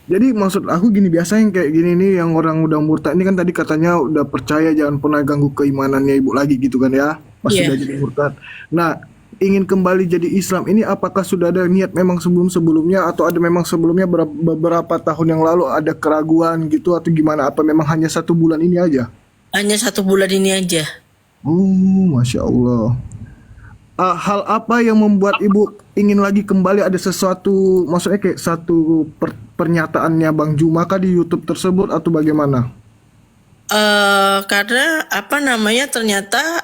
Jadi maksud aku gini, biasanya yang kayak gini nih, yang orang udah murtad ini kan tadi katanya udah percaya, jangan pernah ganggu keimanannya ibu lagi gitu kan ya, pas Iya. sudah jadi murtad. Nah, ingin kembali jadi Islam ini apakah sudah ada niat memang sebelum-sebelumnya, atau ada memang sebelumnya beberapa tahun yang lalu ada keraguan gitu, atau gimana? Apa memang hanya 1 bulan ini aja? Hanya 1 bulan ini aja. Masya Allah. Hal apa yang membuat ibu ingin lagi kembali? Ada sesuatu, maksudnya kayak satu pernyataannya Bang Juma kah di YouTube tersebut, atau bagaimana? Karena apa namanya, ternyata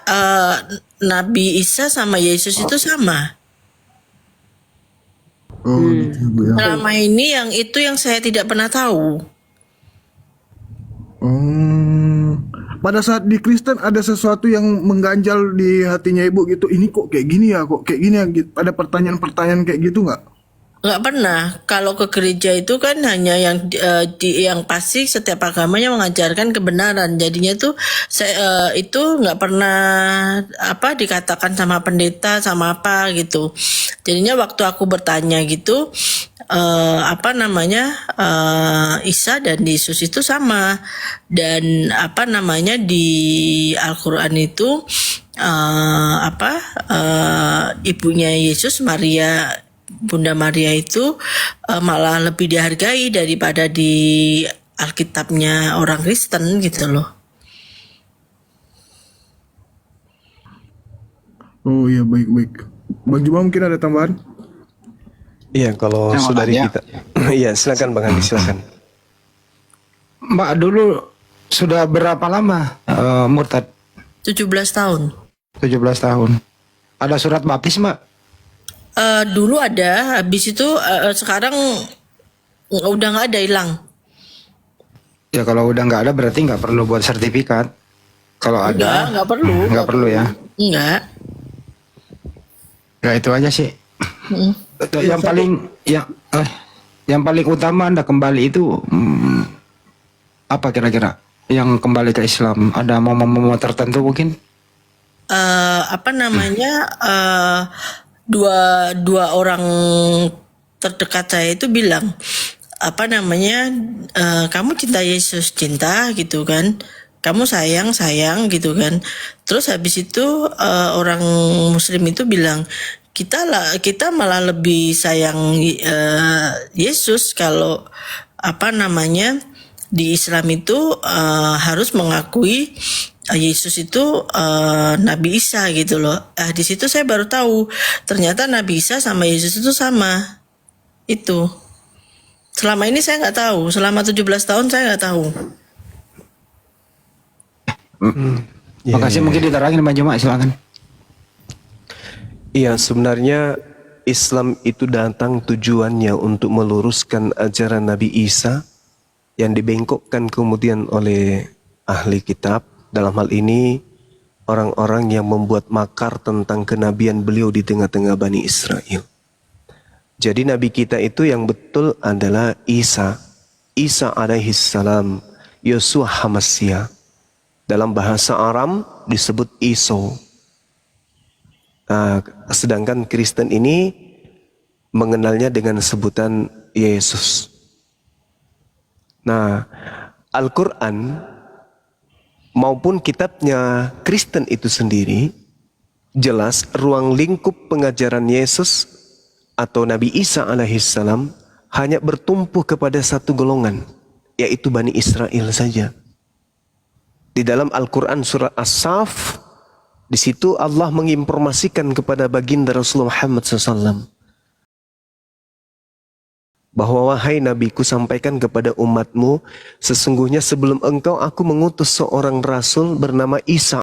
Nabi Isa sama Yesus itu sama. Gitu, Bu, ya. Selama ini yang itu yang saya tidak pernah tahu. Pada saat di Kristen ada sesuatu yang mengganjal di hatinya ibu gitu. Ini kok kayak gini ya, kok kayak gini ya, gitu. Ada pertanyaan-pertanyaan kayak gitu nggak? Nggak pernah. Kalau ke gereja itu kan hanya yang pasti setiap agamanya mengajarkan kebenaran. Jadinya tuh saya itu nggak pernah dikatakan sama pendeta sama apa gitu. Jadinya waktu aku bertanya gitu, Isa dan Yesus itu sama, dan di Al-Quran itu ibunya Yesus Maria Bunda Maria itu malah lebih dihargai daripada di Alkitabnya orang Kristen gitu loh. Oh iya, baik. Bang Juma mungkin ada tambahan? Iya, kalau Yang saudari lainnya. kita. Iya, silakan Bang Andi, silakan. Mbak dulu sudah berapa lama murtad? 17 tahun. 17 tahun. Ada surat baptis, Mbak? Dulu ada, habis itu sekarang udah nggak ada, hilang. Ya kalau udah nggak ada berarti nggak perlu buat sertifikat. Kalau ada Nggak perlu. nggak perlu ya. Enggak. Ya itu aja sih. Yang paling utama Anda kembali itu apa kira-kira? Yang kembali ke Islam ada momen-momen tertentu mungkin? Dua orang terdekat saya itu bilang kamu cinta Yesus, cinta gitu kan, kamu sayang gitu kan. Terus habis itu orang Muslim itu bilang kita malah lebih sayang Yesus kalau di Islam itu harus mengakui Yesus itu Nabi Isa gitu loh. Di situ saya baru tahu ternyata Nabi Isa sama Yesus itu sama. Itu selama ini saya nggak tahu, selama 17 tahun saya nggak tahu. Makasih, mungkin diterangin Bang Juma, silakan. Iya, sebenarnya Islam itu datang tujuannya untuk meluruskan ajaran Nabi Isa yang dibengkokkan kemudian oleh ahli kitab. Dalam hal ini orang-orang yang membuat makar tentang kenabian beliau di tengah-tengah Bani Israel. Jadi Nabi kita itu yang betul adalah Isa. Isa alaihi salam, Yosua Hamasya. Dalam bahasa Aram disebut Iso. Sedangkan Kristen ini mengenalnya dengan sebutan Yesus. Nah, Al-Quran maupun kitabnya Kristen itu sendiri jelas ruang lingkup pengajaran Yesus atau Nabi Isa alaihissalam hanya bertumpu kepada satu golongan, yaitu Bani Israel saja. Di dalam Al-Quran surat As-Saf, di situ Allah menginformasikan kepada baginda Rasulullah Muhammad SAW bahwa wahai Nabiku, sampaikan kepada umatmu, sesungguhnya sebelum engkau aku mengutus seorang Rasul bernama Isa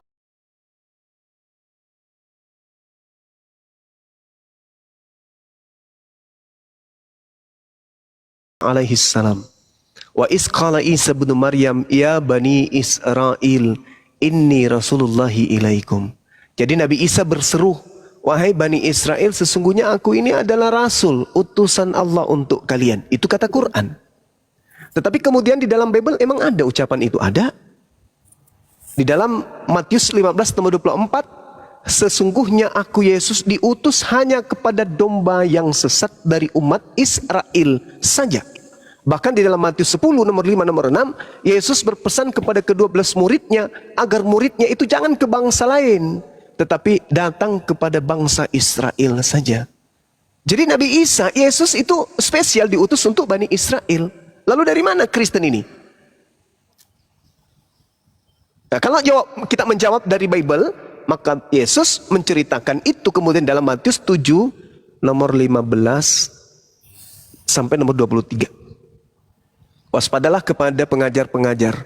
alaihissalam. Wa isqala Isa bin Maryam ya bani Israel inni rasulullahi ilaikum. Jadi Nabi Isa berseru, wahai Bani Israel, sesungguhnya aku ini adalah Rasul, utusan Allah untuk kalian. Itu kata Quran. Tetapi kemudian di dalam Bible emang ada ucapan itu? Ada. Di dalam Matius 15 nomor 24, sesungguhnya aku Yesus diutus hanya kepada domba yang sesat dari umat Israel saja. Bahkan di dalam Matius 10 nomor 5 nomor 6, Yesus berpesan kepada ke-12 muridnya agar muridnya itu jangan ke bangsa lain, tetapi datang kepada bangsa Israel saja. Jadi Nabi Isa, Yesus itu spesial diutus untuk Bani Israel. Lalu dari mana Kristen ini? Nah, kalau kita menjawab dari Bible, maka Yesus menceritakan itu kemudian dalam Matius 7 nomor 15 sampai nomor 23. Waspadalah kepada pengajar-pengajar.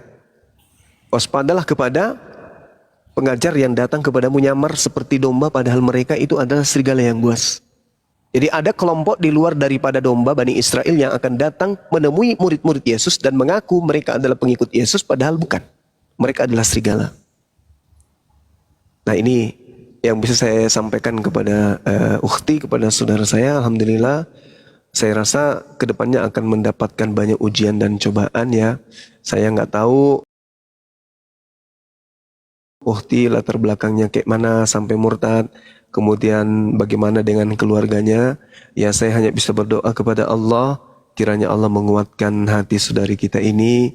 Waspadalah kepada pengajar yang datang kepadamu nyamar seperti domba, padahal mereka itu adalah serigala yang buas. Jadi ada kelompok di luar daripada domba Bani Israel yang akan datang menemui murid-murid Yesus dan mengaku mereka adalah pengikut Yesus, padahal bukan. Mereka adalah serigala. Nah, ini yang bisa saya sampaikan kepada ukhti, kepada saudara saya. Alhamdulillah, saya rasa kedepannya akan mendapatkan banyak ujian dan cobaan ya. Saya nggak tahu ukhti latar belakangnya kayak mana sampai murtad, kemudian bagaimana dengan keluarganya. Ya, saya hanya bisa berdoa kepada Allah, kiranya Allah menguatkan hati saudari kita ini,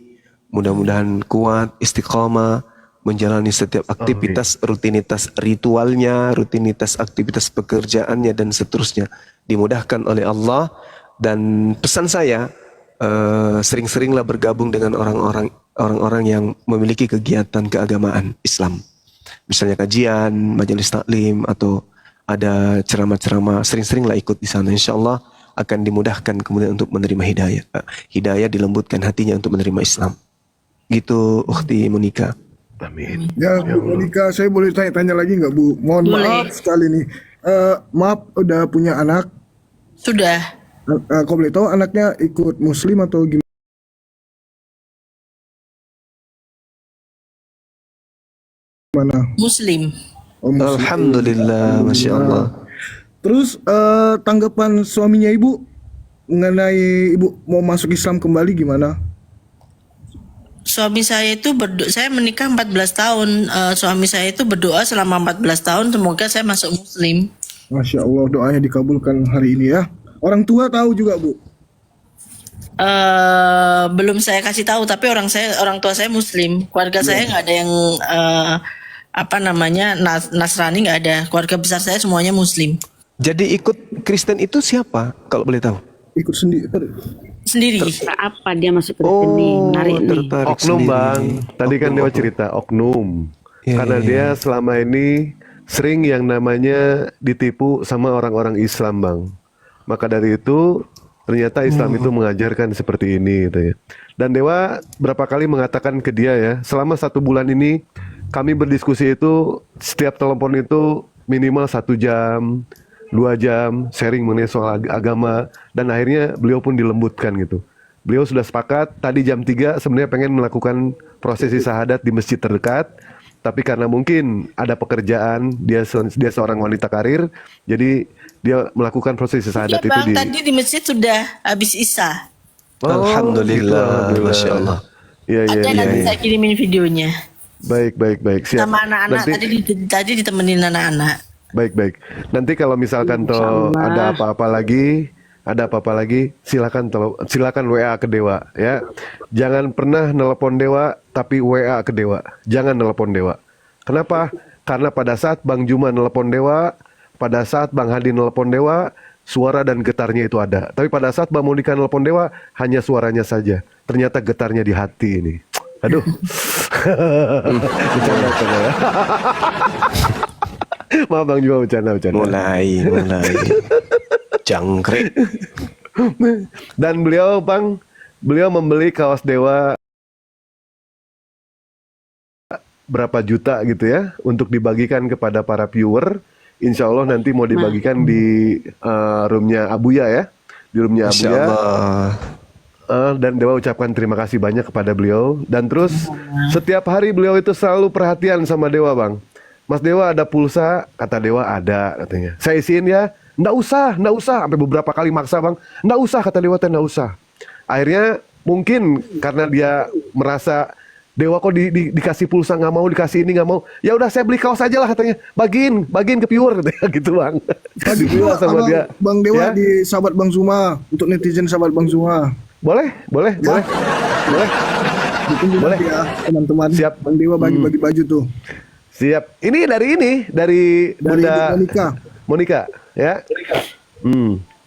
mudah-mudahan kuat, istiqamah, menjalani setiap aktivitas, rutinitas ritualnya, rutinitas aktivitas pekerjaannya dan seterusnya dimudahkan oleh Allah. Dan pesan saya, sering-seringlah bergabung dengan orang-orang yang memiliki kegiatan keagamaan Islam. Misalnya kajian, majelis taklim, atau ada ceramah-ceramah, sering-seringlah ikut di sana. Insya Allah akan dimudahkan kemudian untuk menerima hidayah. Hidayah dilembutkan hatinya untuk menerima Islam. Gitu, Ukhti Monika. Amin. Ya, Bu Monika, saya boleh tanya-tanya lagi nggak, Bu? Mohon maaf sekali nih. Maaf, udah punya anak? Sudah. Kau boleh tahu anaknya ikut Muslim atau gimana? Muslim. Oh, Muslim. Alhamdulillah, Masya Allah. Terus tanggapan suaminya Ibu mengenai Ibu mau masuk Islam kembali gimana? Suami saya itu saya menikah 14 tahun. Suami saya itu berdoa selama 14 tahun semoga saya masuk Muslim. Masya Allah, doanya dikabulkan hari ini ya. Orang tua tahu juga, Bu? Belum saya kasih tahu, tapi orang tua saya Muslim. Keluarga saya nggak ada yang Nasrani, nggak ada. Keluarga besar saya semuanya Muslim. Jadi ikut Kristen itu siapa kalau boleh tahu? Ikut Sendiri. Apa dia masuk Kristen nih? Menarik nih. Tertarik Oknum sendiri. Bang, tadi kan Dewa cerita oknum. Ya, Karena ya, dia selama ini sering yang namanya ditipu sama orang-orang Islam Bang. Maka dari itu ternyata Islam itu mengajarkan seperti ini gitu ya. Dan Dewa berapa kali mengatakan ke dia ya, selama 1 bulan ini kami berdiskusi itu setiap telepon itu minimal 1 jam, 2 jam sharing mengenai soal agama, dan akhirnya beliau pun dilembutkan gitu. Beliau sudah sepakat tadi jam 3 sebenarnya pengen melakukan prosesi syahadat di masjid terdekat, tapi karena mungkin ada pekerjaan, dia seorang wanita karir, jadi dia melakukan prosesi syahadat Iya itu Bang, tadi di masjid sudah habis Isya. Alhamdulillah, Masya Allah. Iya, Ada nanti saya kirimin videonya. Baik. Siap. Sama anak-anak tadi ditemenin anak-anak. Baik. Nanti kalau misalkan toh ada apa-apa lagi, silakan WA ke Dewa ya. Jangan pernah nelpon Dewa tapi WA ke Dewa. Jangan nelpon Dewa. Kenapa? Karena pada saat Bang Juma nelpon Dewa, pada saat Bang Hadi nelpon Dewa, suara dan getarnya itu ada. Tapi pada saat Bang Monika nelpon Dewa, hanya suaranya saja. Ternyata getarnya di hati ini. Aduh. Bercanda ya. Maaf Bang Juma, bercanda. Mulai. Jangkrik. Dan beliau membeli kaos Dewa berapa juta gitu ya untuk dibagikan kepada para viewer. Insya Allah nanti mau dibagikan di roomnya Abuya ya, di roomnya Insya Abuya. Allah. Dan Dewa ucapkan terima kasih banyak kepada beliau. Dan terus setiap hari beliau itu selalu perhatian sama Dewa Bang. Mas Dewa ada pulsa? Kata Dewa ada katanya. Saya isiin ya. Nggak usah. Sampai beberapa kali maksa Bang. Nggak usah kata Dewa, nggak usah. Akhirnya mungkin karena dia merasa Dewa kok dikasih pulsa nggak mau, dikasih ini nggak mau. Ya udah saya beli kaos aja lah katanya. Bagiin ke viewer katanya gitu Bang. Tadi Dibilang sama dia. Bang Dewa Ya? di sahabat Bang Zuma, untuk netizen sahabat Bang Zuma. Boleh. Boleh ya teman-teman. Siap. Bang Dewa bagi-bagi baju tuh. Siap. Ini dari Bunda Monika ya.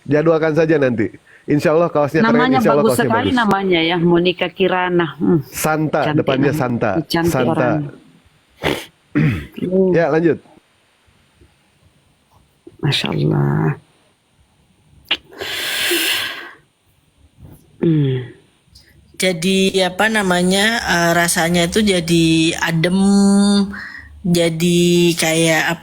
Jadwalkan saja nanti. Insya Allah kaosnya keren. Namanya Insya Allah bagus kaosnya sekali bagus. namanya ya, Monika Kirana. Santa, Cantik depannya namanya. Santa. Cantik Santa. orang. Ya lanjut. Masya Allah. Jadi rasanya itu jadi adem, jadi kayak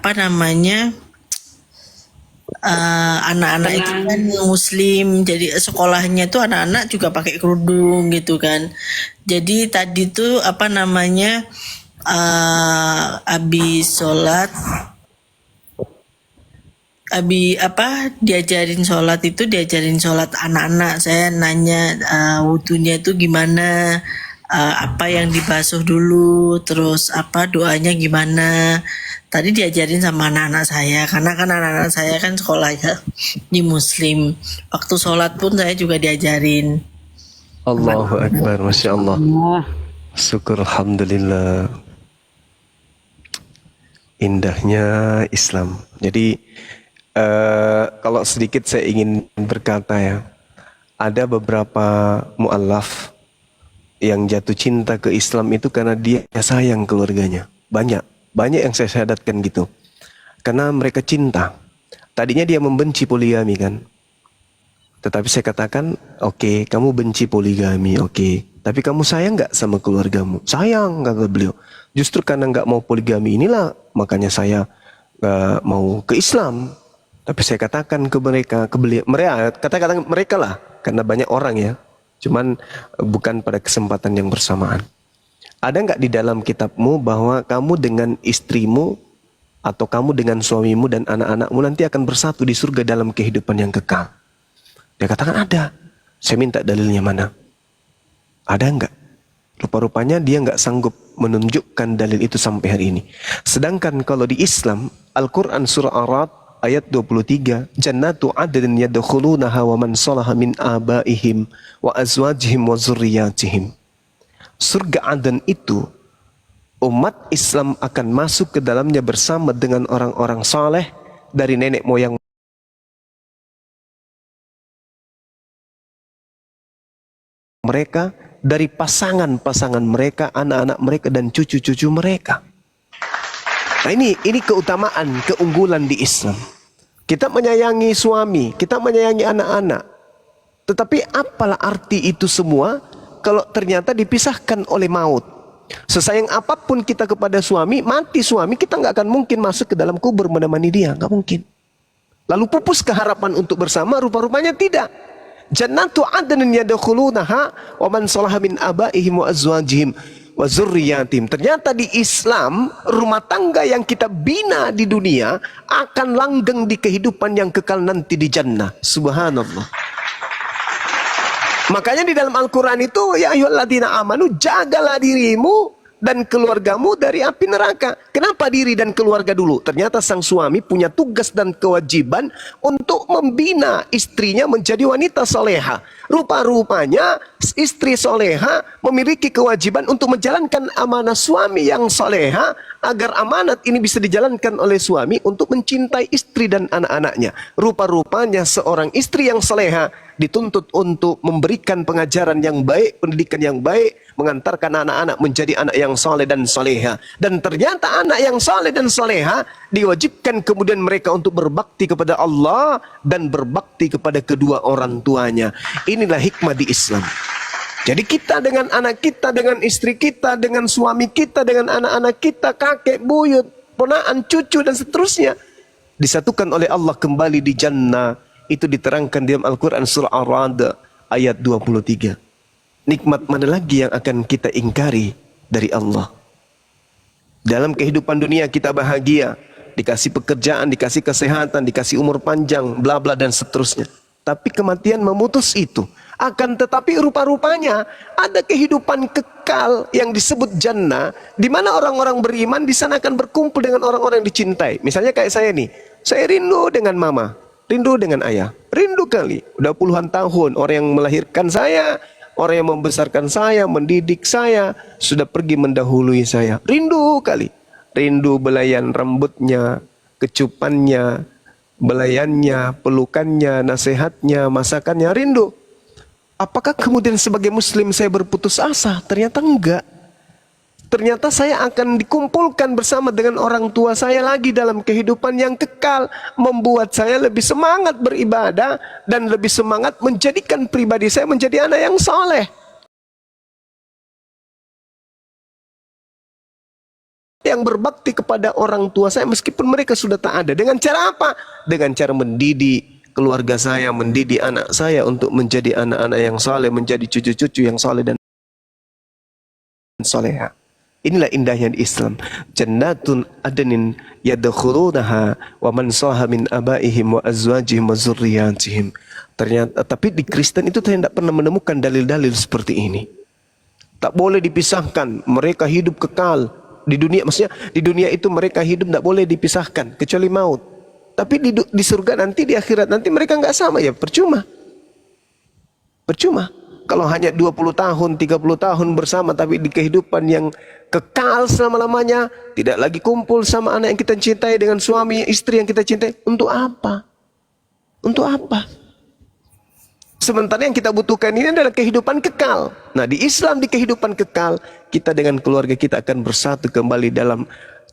anak-anak itu kan Muslim, jadi sekolahnya tuh anak-anak juga pakai kerudung gitu kan. Jadi tadi tuh habis sholat, diajarin sholat anak-anak. Saya nanya wudunya itu gimana, apa yang dibasuh dulu, terus doanya gimana. Tadi diajarin sama anak-anak saya, karena kan anak-anak saya kan sekolahnya di Muslim. Waktu sholat pun saya juga diajarin. Allahu Akbar, Masya Allah. Syukur, Alhamdulillah. Indahnya Islam. Jadi kalau sedikit saya ingin berkata ya, ada beberapa mu'allaf yang jatuh cinta ke Islam itu karena dia sayang keluarganya. Banyak yang saya syahadatkan gitu. Karena mereka cinta. Tadinya dia membenci poligami kan. Tetapi saya katakan, oke, kamu benci poligami, oke. Tapi kamu sayang nggak sama keluargamu? Sayang, kata beliau. Justru karena nggak mau poligami inilah, makanya saya mau ke Islam. Tapi saya katakan ke mereka, katakan mereka lah, karena banyak orang ya. Cuman bukan pada kesempatan yang bersamaan. Ada nggak di dalam kitabmu bahwa kamu dengan istrimu atau kamu dengan suamimu dan anak-anakmu nanti akan bersatu di surga dalam kehidupan yang kekal? Dia katakan ada. Saya minta dalilnya mana? Ada nggak? Rupa-rupanya dia nggak sanggup menunjukkan dalil itu sampai hari ini. Sedangkan kalau di Islam, Al-Quran surah Ar-Ra'd ayat 23, Jannatu adnin yadkhulunaha wa man salaha min abaihim wa azwajihim wa zurriyatihim. Surga Aden itu umat Islam akan masuk ke dalamnya bersama dengan orang-orang saleh dari nenek moyang mereka, dari pasangan-pasangan mereka, anak-anak mereka dan cucu-cucu mereka. Nah ini keutamaan, keunggulan di Islam. Kita menyayangi suami, kita menyayangi anak-anak. Tetapi apalah arti itu semua kalau ternyata dipisahkan oleh maut. Sesayang apapun kita kepada suami, mati suami, kita nggak akan mungkin masuk ke dalam kubur menemani dia, nggak mungkin. Lalu pupus keharapan untuk bersama, rupa-rupanya tidak. Jannatu adnin yadkhulunaha wa man salaha min abaihim wa azwajihim wa zurriyatihim. Ternyata di Islam, rumah tangga yang kita bina di dunia akan langgeng di kehidupan yang kekal nanti di jannah. Subhanallah. Makanya di dalam Al-Quran itu, ya ayyuhalladzina amanu, jagalah dirimu dan keluargamu dari api neraka. Kenapa diri dan keluarga dulu? Ternyata sang suami punya tugas dan kewajiban untuk membina istrinya menjadi wanita soleha. Rupa-rupanya istri soleha memiliki kewajiban untuk menjalankan amanah suami yang soleha, agar amanat ini bisa dijalankan oleh suami untuk mencintai istri dan anak-anaknya. Rupa-rupanya seorang istri yang soleha dituntut untuk memberikan pengajaran yang baik, pendidikan yang baik, mengantarkan anak-anak menjadi anak yang soleh dan soleha. Dan ternyata anak yang soleh dan soleha diwajibkan kemudian mereka untuk berbakti kepada Allah dan berbakti kepada kedua orang tuanya. Inilah hikmah di Islam. Jadi kita dengan anak kita, dengan istri kita, dengan suami kita, dengan anak-anak kita, kakek, buyut, ponakan, cucu dan seterusnya disatukan oleh Allah kembali di jannah. Itu diterangkan dalam Al-Quran surah Ar-Ra'd ayat 23. Nikmat mana lagi yang akan kita ingkari dari Allah? Dalam kehidupan dunia kita bahagia, dikasih pekerjaan, dikasih kesehatan, dikasih umur panjang, bla bla dan seterusnya. Tapi kematian memutus itu. Akan tetapi rupa-rupanya ada kehidupan kekal yang disebut jannah, di mana orang-orang beriman di sana akan berkumpul dengan orang-orang yang dicintai. Misalnya kayak saya nih, saya rindu dengan mama, rindu dengan ayah, rindu kali. Udah puluhan tahun orang yang melahirkan saya, orang yang membesarkan saya, mendidik saya, sudah pergi mendahului saya. Rindu kali. Rindu belayan rambutnya, kecupannya, belayannya, pelukannya, nasihatnya, masakannya, rindu. Apakah kemudian sebagai muslim saya berputus asa? Ternyata enggak. Ternyata saya akan dikumpulkan bersama dengan orang tua saya lagi dalam kehidupan yang kekal, membuat saya lebih semangat beribadah dan lebih semangat menjadikan pribadi saya menjadi anak yang soleh. Yang berbakti kepada orang tua saya meskipun mereka sudah tak ada. Dengan cara apa? Dengan cara mendidik keluarga saya, mendidik anak saya untuk menjadi anak-anak yang soleh, menjadi cucu-cucu yang soleh dan soleha. Inilah indahnya di Islam. Jannatun adnin yadkhulunaha wa man salaha min abaihim wa azwajihim wa zurriyatihim. Ternyata tapi di Kristen itu tidak pernah menemukan dalil-dalil seperti ini. Tak boleh dipisahkan, mereka hidup kekal di dunia, maksudnya di dunia itu mereka hidup tidak boleh dipisahkan kecuali maut. Tapi di surga nanti, di akhirat nanti mereka nggak sama, ya percuma. Percuma. Kalau hanya 20 tahun, 30 tahun bersama tapi di kehidupan yang kekal selama-lamanya, tidak lagi kumpul sama anak yang kita cintai dengan suami, istri yang kita cintai, untuk apa? Untuk apa? Sementara yang kita butuhkan ini adalah kehidupan kekal. Nah, di Islam, di kehidupan kekal, kita dengan keluarga kita akan bersatu kembali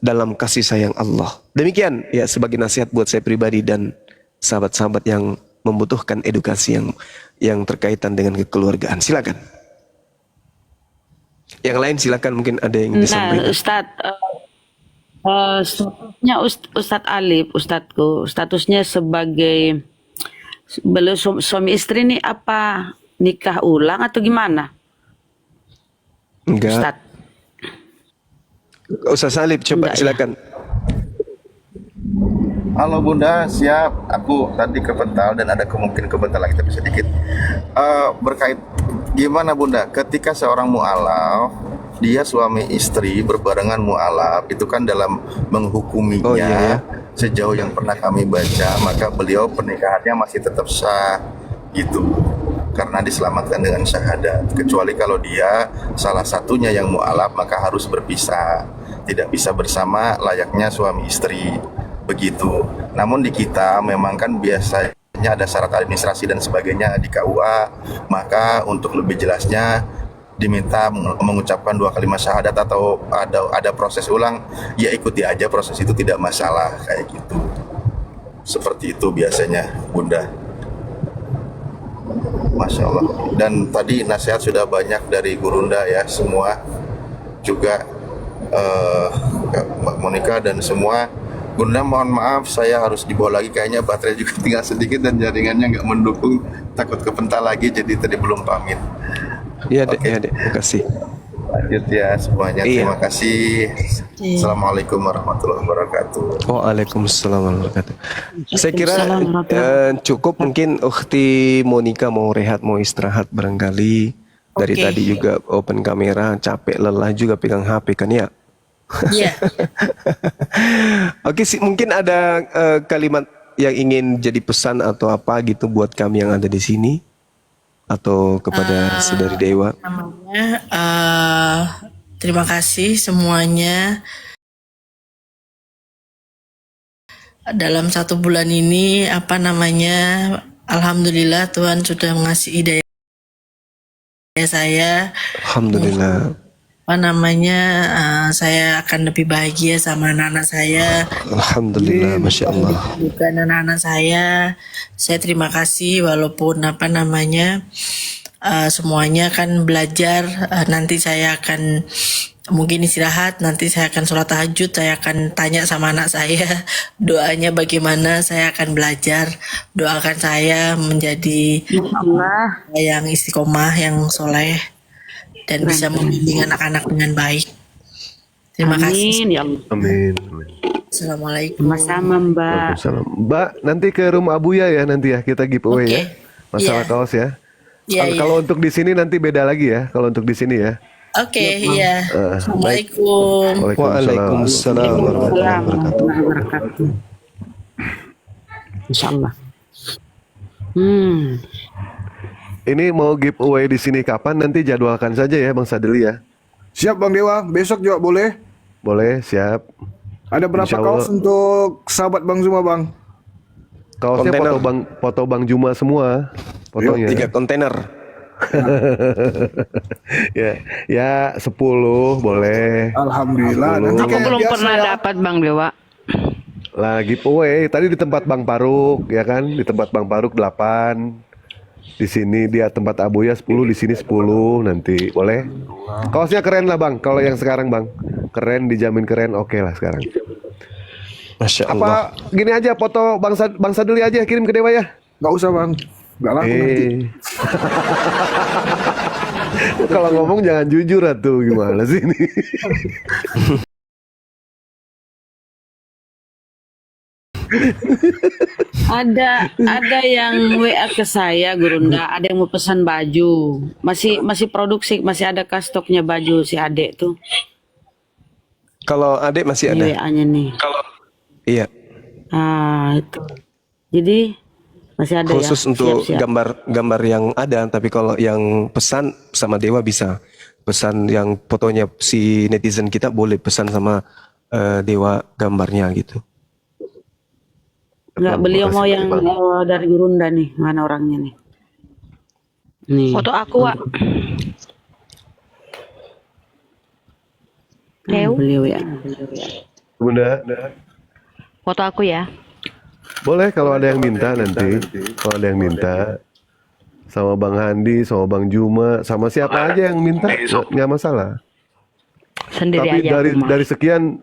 dalam kasih sayang Allah. Demikian ya, sebagai nasihat buat saya pribadi dan sahabat-sahabat yang membutuhkan edukasi yang terkaitan dengan kekeluargaan. Silakan. Yang lain silakan, mungkin ada yang disampaikan. Nah, statusnya Ustadz Alif, Ustadzku, statusnya sebagai beliau suami istri ini apa nikah ulang atau gimana? Enggak. Ustadz. Ustaz Alif, coba Enggak, silakan. Halo Bunda, siap. Aku tadi kebental dan ada kemungkinan kebental lagi tapi sedikit. Berkait gimana Bunda, ketika seorang mu'alaf, dia suami istri berbarengan mu'alaf, itu kan dalam menghukuminya, Oh, iya, ya. sejauh yang pernah kami baca, maka beliau pernikahannya masih tetap sah gitu. Karena diselamatkan dengan syahadat. Kecuali kalau dia salah satunya yang mu'alaf, maka harus berpisah. Tidak bisa bersama layaknya suami istri. Begitu. Namun di kita memang kan biasanya ada syarat administrasi dan sebagainya di KUA, maka untuk lebih jelasnya diminta mengucapkan 2 kalimat syahadat atau ada proses ulang, ya ikuti aja proses itu, tidak masalah kayak gitu. Seperti itu biasanya Bunda. Masya Allah. Dan tadi nasihat sudah banyak dari Gurunda ya, semua juga Mbak Monica dan semua. Bunda mohon maaf, saya harus dibawa lagi, kayaknya baterai juga tinggal sedikit dan jaringannya nggak mendukung, takut kepental lagi, jadi tadi belum pamit. Iya, Dek, ya, Dek. Terima kasih. Lanjut ya semuanya, Iya. terima kasih. Assalamualaikum warahmatullahi wabarakatuh. Waalaikumsalam warahmatullahi wabarakatuh. Saya kira Waalaikumsalam warahmatullahi cukup, mungkin Ukhti Monica mau rehat, mau istirahat barangkali. Dari Oke. tadi juga open kamera, capek, lelah juga pegang HP kan ya. Iya. Oke, mungkin ada kalimat yang ingin jadi pesan atau apa gitu buat kami yang ada di sini atau kepada saudari Dewa. Namanya terima kasih semuanya. Dalam 1 bulan ini alhamdulillah Tuhan sudah mengasih hidayah saya. Alhamdulillah. Saya akan lebih bahagia sama anak-anak saya. Alhamdulillah, Masya Allah. Bukan anak-anak saya terima kasih walaupun semuanya kan belajar. Nanti saya akan mungkin istirahat, nanti saya akan sholat tahajud, saya akan tanya sama anak saya doanya bagaimana, saya akan belajar. Doakan saya menjadi yang istiqomah, yang soleh, dan bisa membimbing anak-anak dengan baik. Terima kasih. Amin ya Allah. Amin. Assalamualaikum. Sama-sama Mbak. Waalaikumsalam. Mbak, nanti ke rumah Abuya ya nanti ya, kita giveaway Oke. ya. Masalah Iya. kaos ya. Iya, Kalau untuk di sini nanti beda lagi ya. Kalau untuk di sini ya. Oke, iya. baik. Assalamualaikum. Waalaikumsalam warahmatullahi wabarakatuh. Wabarakatuh. Insyaallah. Ini mau giveaway di sini kapan, nanti jadwalkan saja ya Bang Sadili ya. Siap Bang Dewa, besok juga boleh. Boleh, siap. Ada berapa Insya Allah. kaos untuk sahabat Bang Zuma Bang? Kaosnya Kontainer. foto Bang Juma semua fotonya. 3 kontainer. ya 10 boleh. Alhamdulillah. Nanti Aku kayak belum biasa pernah ya. dapat Bang Dewa. Lah giveaway tadi di tempat Bang Paruk ya kan, di tempat Bang Paruk 8. Di sini dia tempat Abuya 10, di sini 10 nanti. Boleh? Kaosnya keren lah Bang, kalau yang sekarang Bang. Keren, dijamin keren, oke lah sekarang. Masya Allah. Apa gini aja foto Bang Sadili aja kirim ke Dewa ya? Nggak usah Bang. Nggak laku nanti. Kalau ngomong jangan jujur atuh, gimana sih ini? Ada yang WA ke saya Gurunda, ada yang mau pesan baju. Masih produksi, masih ada stoknya baju si Adek tuh. Kalau Adek masih ada. Ini WA-nya nih. Iya. Ah, itu. Jadi Masih ada Khusus ya. untuk Siap-siap. gambar yang ada, tapi kalau yang pesan sama Dewa bisa. Pesan yang fotonya si netizen kita boleh pesan sama Dewa gambarnya gitu. Enggak, beliau mau yang dari Gurunda nih. Mana orangnya nih? Nih. Foto aku, Wak. Beliau ya. Bunda, Foto aku ya. boleh kalau ada yang minta nanti. Kalau ada yang minta sama Bang Handi, sama Bang Juma, sama siapa aja yang minta, nggak masalah. Sendiri Tapi aja aku mah. dari sekian